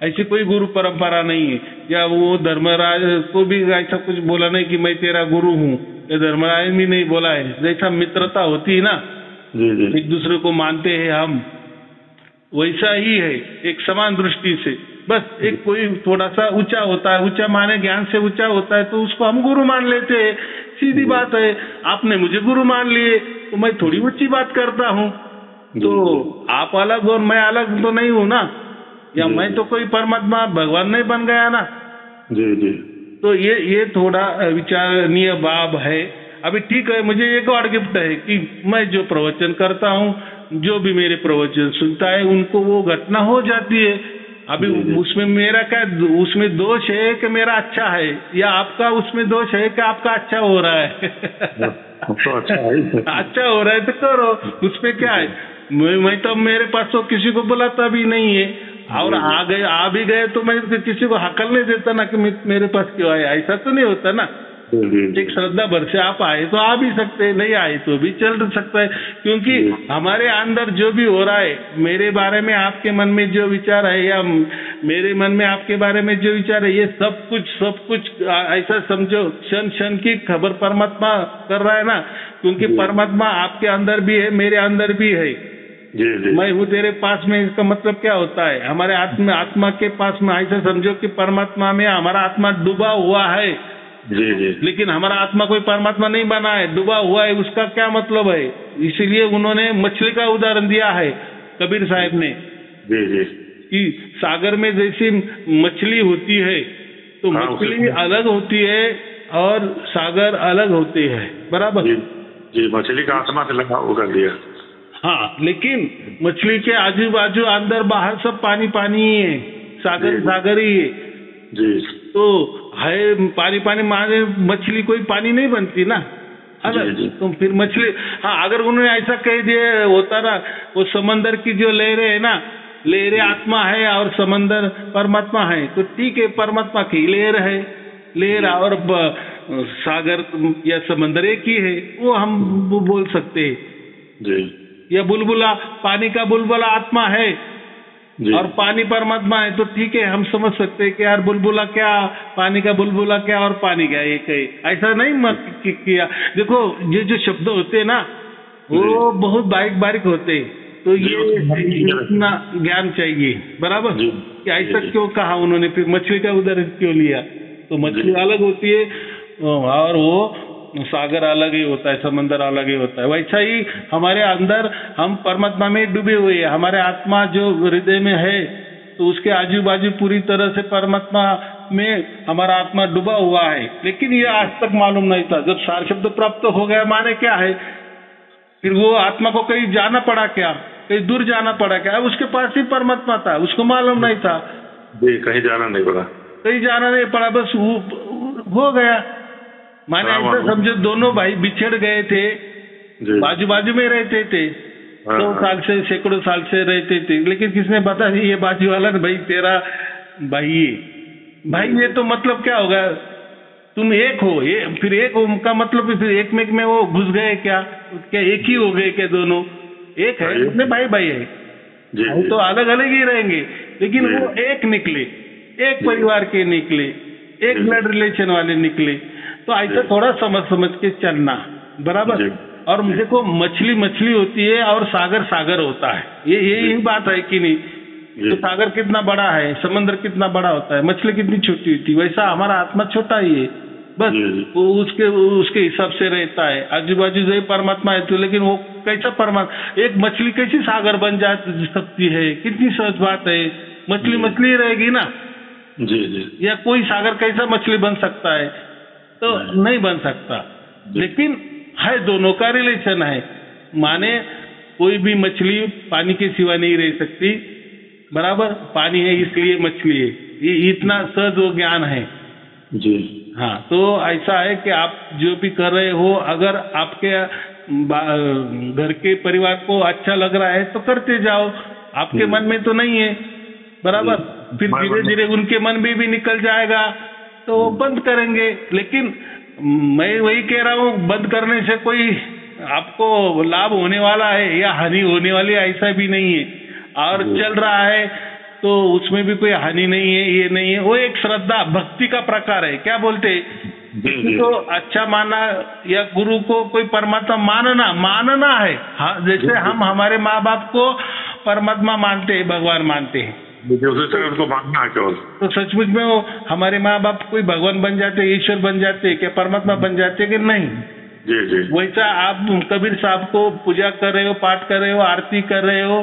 ऐसी कोई गुरु परंपरा नहीं है। या वो धर्मराज को भी ऐसा कुछ बोला नहीं कि मैं तेरा गुरु हूँ, ये धर्मराज भी नहीं बोला है। जैसा मित्रता होती है ना, एक दूसरे को मानते हैं हम, वैसा ही है, एक समान दृष्टि से। बस एक कोई थोड़ा सा ऊंचा होता है, ऊंचा माने ज्ञान से ऊंचा होता है, तो उसको हम गुरु मान लेते हैं। सीधी बात है। आपने मुझे गुरु मान लिए तो मैं थोड़ी ऊंची बात करता हूँ। तो आप अलग और मैं अलग तो नहीं हूँ ना, या मैं तो कोई परमात्मा भगवान नहीं बन गया ना। जी जी। तो ये थोड़ा विचारणीय बात है। अभी ठीक है, मुझे एक और गिफ्ट है कि मैं जो प्रवचन करता हूँ, जो भी मेरे प्रवचन सुनता है, उनको वो घटना हो जाती है। अभी उसमें मेरा क्या, उसमें दोष है कि मेरा अच्छा है, या आपका उसमें दोष है कि आपका अच्छा हो रहा है? तो अच्छा हो रहा है तो करो, उसमें क्या है। मैं तो मेरे पास तो किसी को बुलाता भी नहीं है। और आ भी गए तो मैं किसी को हकल नहीं देता ना कि मेरे पास क्यों आए, ऐसा तो नहीं होता ना। एक श्रद्धा भर से आप आए तो आ भी सकते हैं, नहीं आए तो भी चल सकता है, क्योंकि हमारे अंदर जो भी हो रहा है, मेरे बारे में आपके मन में जो विचार है या मेरे मन में आपके बारे में जो विचार है, ये सब कुछ ऐसा समझो क्षण क्षण की खबर परमात्मा कर रहा है ना, क्योंकि परमात्मा आपके अंदर भी है, मेरे अंदर भी है। जी। मैं हूँ तेरे पास में, इसका मतलब क्या होता है, हमारे आत्मा के पास में, ऐसा समझो कि परमात्मा में हमारा आत्मा डूबा हुआ है। जी। लेकिन हमारा आत्मा कोई परमात्मा नहीं बना है, डूबा हुआ है। उसका क्या मतलब है, इसीलिए उन्होंने मछली का उदाहरण दिया है कबीर साहब ने। जी। कि सागर में जैसी मछली होती है तो मछली अलग होती है और सागर अलग होते हैं, बराबर। जी, मछली का आत्मा से लगा वो कर दिया। हाँ, लेकिन मछली के आजू बाजू अंदर बाहर सब पानी पानी ही है, सागर ही है। जी। तो है पानी माने मछली कोई पानी नहीं बनती ना, अगर तो फिर मछली, हाँ अगर उन्होंने ऐसा कह दिया होता ना, वो समंदर की जो लहरें है ना, लहरें आत्मा है और समंदर परमात्मा है, तो ठीक है, परमात्मा की लहर है, लहर और सागर या समंदर एक ही है, वो हम बोल सकते हैं। या बुलबुला, पानी का बुलबुला आत्मा है और पानी परमात्मा है, तो ठीक है, हम समझ सकते हैं कि यार बुलबुला क्या, पानी का बुलबुला क्या और पानी क्या, एक है। ऐसा नहीं मत किया। देखो ये जो शब्द होते हैं ना, वो बहुत बारीक होते हैं, तो ये इतना ज्ञान चाहिए, बराबर। कि ऐसा क्यों कहा उन्होंने, फिर मछली का उदाहरण क्यों लिया, तो मछली अलग होती है और वो सागर अलग ही होता है, समंदर अलग ही होता है। वैसा ही हमारे अंदर हम परमात्मा में डूबे हुए हैं, हमारे आत्मा जो हृदय में है, तो उसके आजू बाजू पूरी तरह से परमात्मा में हमारा आत्मा डूबा हुआ है। लेकिन ये आज तक मालूम नहीं था। जब सार शब्द प्राप्त हो गया, माने क्या है, फिर वो आत्मा को कहीं जाना पड़ा क्या, कहीं दूर जाना पड़ा क्या, उसके पास ही परमात्मा था, उसको मालूम नहीं था। कहीं जाना नहीं पड़ा, बस हो गया। माने ऐसा समझो, दोनों भाई बिछड़ गए थे, बाजू बाजू में रहते थे, 100 साल से, सैकड़ों साल से रहते थे, लेकिन किसने बता दी ये बाजू वाला भाई तेरा भाई ये तो मतलब क्या होगा, तुम एक हो, ये फिर एक हो का मतलब फिर एक में वो घुस गए क्या एक ही हो गए क्या, दोनों एक है, उसमें भाई है, तो अलग अलग ही रहेंगे, लेकिन वो एक निकले, एक परिवार के निकले, एक ब्लड रिलेशन वाले निकले। तो ऐसा थोड़ा समझ के चलना, बराबर। और देखो मछली होती है और सागर होता है, यही बात है कि नहीं। तो सागर कितना बड़ा है, समंदर कितना बड़ा होता है, मछली कितनी छोटी होती है, वैसा हमारा आत्मा छोटा ही है, बस वो उसके हिसाब से रहता है। आजू बाजू जो परमात्मा है, तो लेकिन वो कैसा परमात्मा, एक मछली कैसी सागर बन जा सकती है, कितनी सहज बात है, मछली रहेगी ना। या कोई सागर कैसा मछली बन सकता है, तो नहीं बन सकता। लेकिन है, दोनों का रिलेशन है, माने कोई भी मछली पानी के सिवा नहीं रह सकती, बराबर। पानी है इसलिए मछली है, ये इतना सहज वो ज्ञान है। हाँ, तो ऐसा है कि आप जो भी कर रहे हो, अगर आपके घर के परिवार को अच्छा लग रहा है तो करते जाओ, आपके मन में तो नहीं है, बराबर। फिर धीरे धीरे उनके मन में भी निकल जाएगा तो वो बंद करेंगे। लेकिन मैं वही कह रहा हूँ, बंद करने से कोई आपको लाभ होने वाला है या हानि होने वाली है, ऐसा भी नहीं है। और चल रहा है तो उसमें भी कोई हानि नहीं है, ये नहीं है, वो एक श्रद्धा भक्ति का प्रकार है। क्या बोलते, किसी को अच्छा माना या गुरु को कोई परमात्मा मानना है। हाँ, जैसे हम हमारे माँ बाप को परमात्मा मानते हैं, भगवान मानते हैं, उनको मानना है केवल। तो सचमुच में वो हमारे माँ बाप कोई भगवान बन जाते, ईश्वर बन जाते, क्या परमात्मा बन जाते कि नहीं। वैसा आप कबीर साहब को पूजा कर रहे हो, पाठ कर रहे हो, आरती कर रहे हो,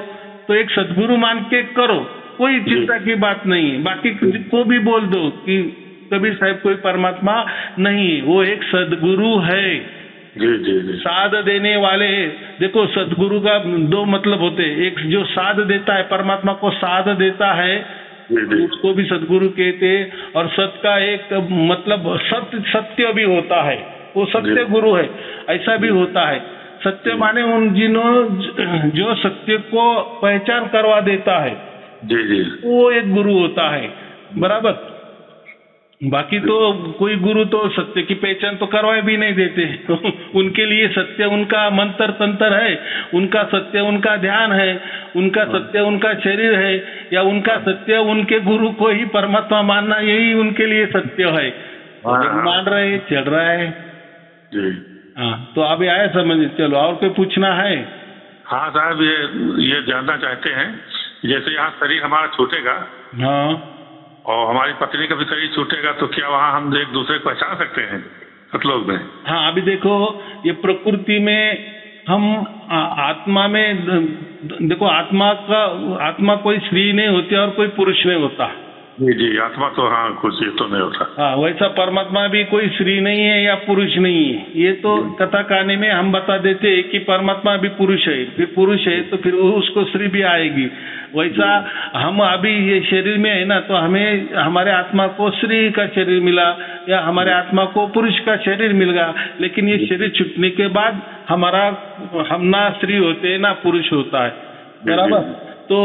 तो एक सदगुरु मान के करो, कोई चिंता की बात नहीं है। बाकी को भी बोल दो कि कबीर साहब कोई परमात्मा नहीं, वो एक सदगुरु है। साध देने वाले, देखो सदगुरु का 2 मतलब होते हैं, एक जो साध देता है, परमात्मा को साध देता है, उसको भी सदगुरु कहते हैं। और सत का एक मतलब सत्य भी होता है, वो सत्य गुरु है, ऐसा भी होता है। सत्य माने उन जो सत्य को पहचान करवा देता है, जी जी, वो एक गुरु होता है, बराबर। बाकी तो कोई गुरु तो सत्य की पहचान तो करवाए भी नहीं देते। उनके लिए सत्य उनका मंत्र तंत्र है, उनका सत्य उनका ध्यान है, उनका सत्य उनका शरीर है, या उनका सत्य उनके गुरु को ही परमात्मा मानना, यही उनके लिए सत्य है। मान रहे, चल रहा है जी। हाँ, तो अभी आया समझ। चलो, और कोई पूछना है? हाँ साहब, ये जानना चाहते हैं, जैसे यहाँ शरीर हमारा छूटेगा, हाँ, और हमारी पत्नी का भी शरीर छूटेगा, तो क्या वहाँ हम एक दूसरे को पहचान सकते हैं सतलोक में? हाँ, अभी देखो, ये प्रकृति में हम आत्मा में देखो, आत्मा कोई स्त्री नहीं होती और कोई पुरुष नहीं होता। जी जी, आत्मा तो हाँ कुछ ये तो नहीं होता। हाँ, वैसा परमात्मा भी कोई स्त्री नहीं है या पुरुष नहीं है। ये तो कथा कहानी में हम बता देते हैं कि परमात्मा भी पुरुष है, फिर पुरुष है तो फिर उसको स्त्री भी आएगी। वैसा हम अभी ये शरीर में है ना, तो हमें हमारे आत्मा को स्त्री का शरीर मिला, या हमारे आत्मा को पुरुष का शरीर मिल गया। लेकिन ये शरीर छूटने के बाद हम ना स्त्री होते ना पुरुष होता है, बराबर। तो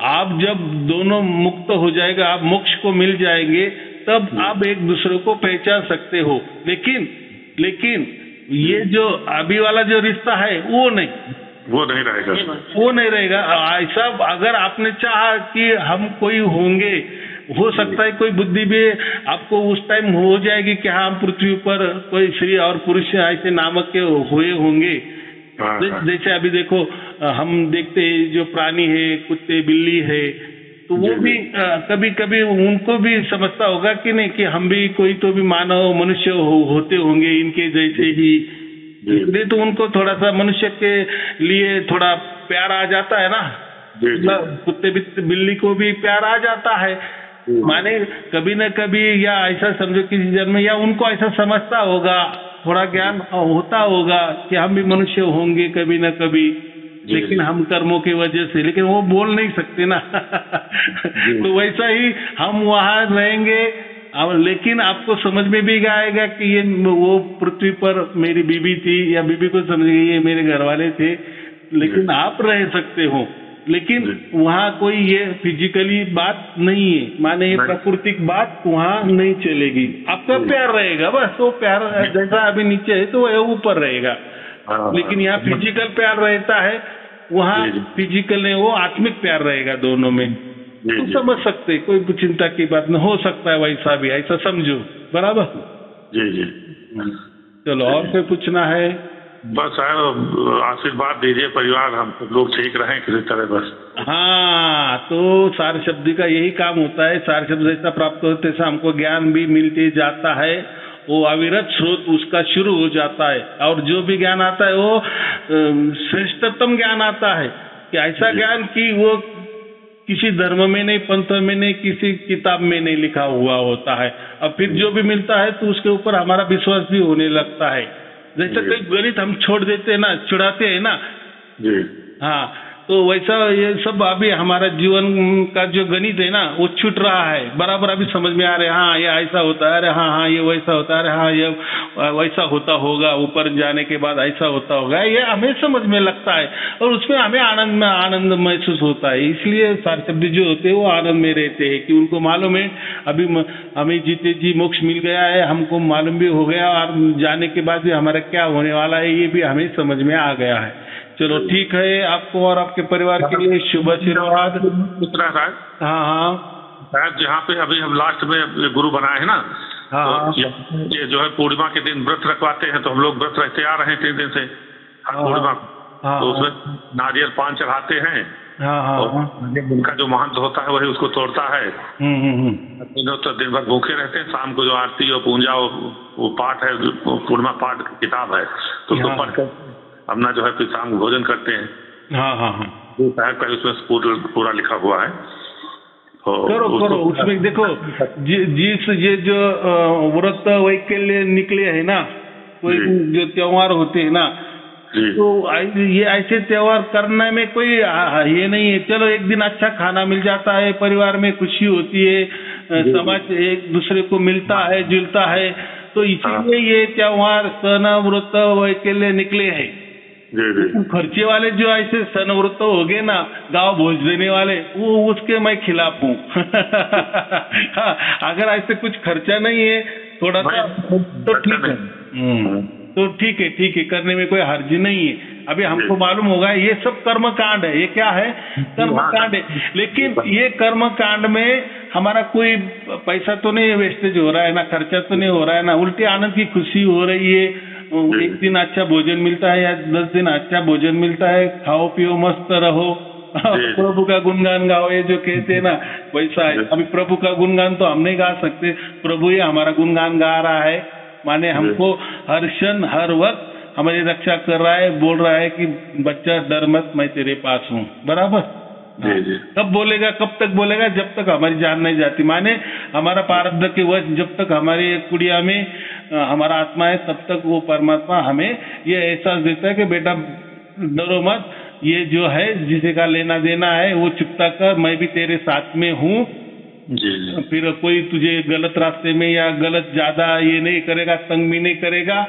आप जब दोनों मुक्त हो जाएगा, आप मोक्ष को मिल जाएंगे, तब आप एक दूसरे को पहचान सकते हो। लेकिन ये जो अभी वाला जो रिश्ता है वो नहीं रहेगा। ऐसा अगर आपने चाहा कि हम कोई होंगे, हो सकता है कोई बुद्धि भी आपको उस टाइम हो जाएगी कि हाँ, पृथ्वी पर कोई स्त्री और पुरुष ऐसे नामक के हुए होंगे। जैसे अभी देखो, हम देखते हैं जो प्राणी है, कुत्ते बिल्ली है, तो वो भी कभी कभी उनको भी समझता होगा कि नहीं कि हम भी कोई तो भी मानव मनुष्य होते होंगे इनके जैसे ही। इसलिए तो उनको थोड़ा सा मनुष्य के लिए थोड़ा प्यार आ जाता है ना, कुत्ते बिल्ली को भी प्यार आ जाता है। माने कभी न कभी, या ऐसा समझो किसी जन्म, या उनको ऐसा समझता होगा, थोड़ा ज्ञान होता होगा कि हम भी मनुष्य होंगे कभी न कभी, लेकिन हम कर्मों की वजह से, लेकिन वो बोल नहीं सकते ना। तो वैसा ही हम वहाँ रहेंगे, लेकिन आपको समझ में भी आएगा कि ये वो पृथ्वी पर मेरी बीबी थी, या बीबी को समझ गई ये मेरे घर वाले थे, लेकिन आप रह सकते हो। लेकिन वहाँ कोई ये फिजिकली बात नहीं है, माने ये प्राकृतिक बात वहाँ नहीं चलेगी। आपका प्यार रहेगा, बस वो प्यार जैसा अभी नीचे है तो वो ऊपर रहेगा। लेकिन यहाँ फिजिकल प्यार रहता है, वहाँ फिजिकल नहीं, वो आत्मिक प्यार रहेगा दोनों में। तो समझ सकते, कोई चिंता की बात नहीं, हो सकता है वैसा भी, ऐसा समझो, बराबर। जी जी, चलो, और कोई पूछना है? बस साहब आशीर्वाद दीजिए, परिवार हम लोग ठीक रहें किसी तरह बस। हाँ, तो सार शब्द का यही काम होता है। सार शब्द जैसा प्राप्त होते से हमको ज्ञान भी मिलते जाता है, वो अविरत स्रोत उसका शुरू हो जाता है। और जो भी ज्ञान आता है वो श्रेष्ठतम ज्ञान आता है, कि ऐसा ज्ञान कि वो किसी धर्म में नहीं, पंथ में नहीं, किसी किताब में नहीं लिखा हुआ होता है। अब फिर जो भी मिलता है तो उसके ऊपर हमारा विश्वास भी होने लगता है। जैसे कोई गणित हम छोड़ देते हैं ना, छुड़ाते हैं ना जी, हाँ, तो वैसा ये सब अभी हमारा जीवन का जो गणित है ना वो छूट रहा है, बराबर अभी समझ में आ रहे हैं। हाँ, ये ऐसा होता है, अरे हाँ ये वैसा होता है, अरे हाँ ये वैसा होता होगा, ऊपर जाने के बाद ऐसा होता होगा, ये हमें समझ में लगता है और उसमें हमें आनंद महसूस होता है। इसलिए सार शब्द जो होते हैं वो आनंद में रहते हैं कि उनको मालूम है अभी हमें जीते जी मोक्ष मिल गया है, हमको मालूम भी हो गया और जाने के बाद भी हमारा क्या होने वाला है ये भी हमें समझ में आ गया है। चलो ठीक है, आपको और आपके परिवार के लिए शुभ आशीर्वाद। हाँ हाँ शायद जहाँ पे अभी हम लास्ट में गुरु बनाए हैं ना, हाँ, तो ये जो है पूर्णिमा के दिन व्रत रखवाते हैं, तो हम लोग व्रत रखते आ रहे हैं 3 दिन से हर पूर्णिमा, तो उसमें नारियल पान चढ़ाते हैं। उनका जो महंत होता है वही उसको तोड़ता है। तो दिन भर भूखे रहते हैं, शाम को जो आरती और पूजा वो पाठ है, पूर्णिमा पाठ की किताब है, तो उसको पढ़कर अपना जो है फिर शाम को भोजन करते हैं। हाँ हाँ हाँ, साहब का उसमें पूरा लिखा हुआ है। तो करो उसमें देखो जिस ये जो व्रत वैकल्य निकले है ना, कोई जो त्योहार होते हैं ना, तो ये ऐसे त्योहार करने में कोई ये नहीं है। चलो एक दिन अच्छा खाना मिल जाता है, परिवार में खुशी होती है, समाज एक दूसरे को मिलता है जुलता है, तो इसीलिए ये त्योहार सन व्रत वैकल्य निकले हैं। खर्चे वाले जो ऐसे सनवृत्त हो गए ना, गाँव भोज देने वाले, वो उसके मैं खिलाफ हूँ। अगर ऐसे कुछ खर्चा नहीं है थोड़ा सा तो ठीक है, तो ठीक है, करने में कोई हर्ज नहीं है। अभी हमको मालूम होगा ये सब कर्म कांड है, ये क्या है, कर्म कांड है। लेकिन ये कर्म कांड में हमारा कोई पैसा तो नहीं वेस्टेज हो रहा है ना, खर्चा तो नहीं हो रहा है ना, उल्टी आनंद की खुशी हो रही है। एक दिन अच्छा भोजन मिलता है या 10 दिन अच्छा भोजन मिलता है, खाओ पियो मस्त रहो, प्रभु का गुणगान गाओ, ये जो कहते हैं ना वैसा है। अभी प्रभु का गुणगान तो हम नहीं गा सकते, प्रभु ये हमारा गुणगान गा रहा है, माने हमको हर क्षण हर वक्त हमारी रक्षा कर रहा है, बोल रहा है कि बच्चा डर मत, मैं तेरे पास हूँ, बराबर। कब बोलेगा, कब तक बोलेगा, जब तक हमारी जान नहीं जाती, माने हमारा प्रारब्ध के वश जब तक हमारी कुड़िया में हमारा आत्मा है तब तक वो परमात्मा हमें ये एहसास देता है कि बेटा डरो मत, ये जो है जिसे का लेना देना है वो चुकता कर, मैं भी तेरे साथ में हूँ। फिर कोई तुझे गलत रास्ते में या गलत ज्यादा ये नहीं करेगा, तंग भी नहीं करेगा,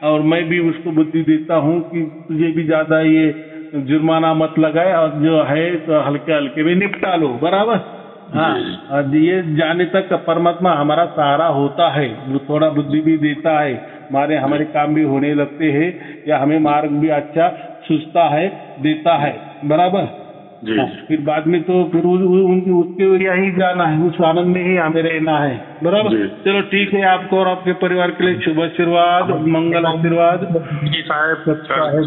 और मैं भी उसको बुद्धि देता हूँ कि तुझे भी ज्यादा ये जुर्माना मत लगाए, और जो है तो हल्के हल्के में निपटा लो, बराबर। हाँ, और ये जाने तक परमात्मा हमारा सहारा होता है, वो थोड़ा बुद्धि भी देता है, हमारे काम भी होने लगते हैं, या हमें मार्ग भी अच्छा सूझता है, देता है, बराबर। फिर बाद में तो फिर उसके यही जाना है, उस आनंद में ही हमें रहना है, बराबर। चलो ठीक है, आपको और आपके परिवार के लिए शुभ आशीर्वाद, मंगल आशीर्वाद। साहब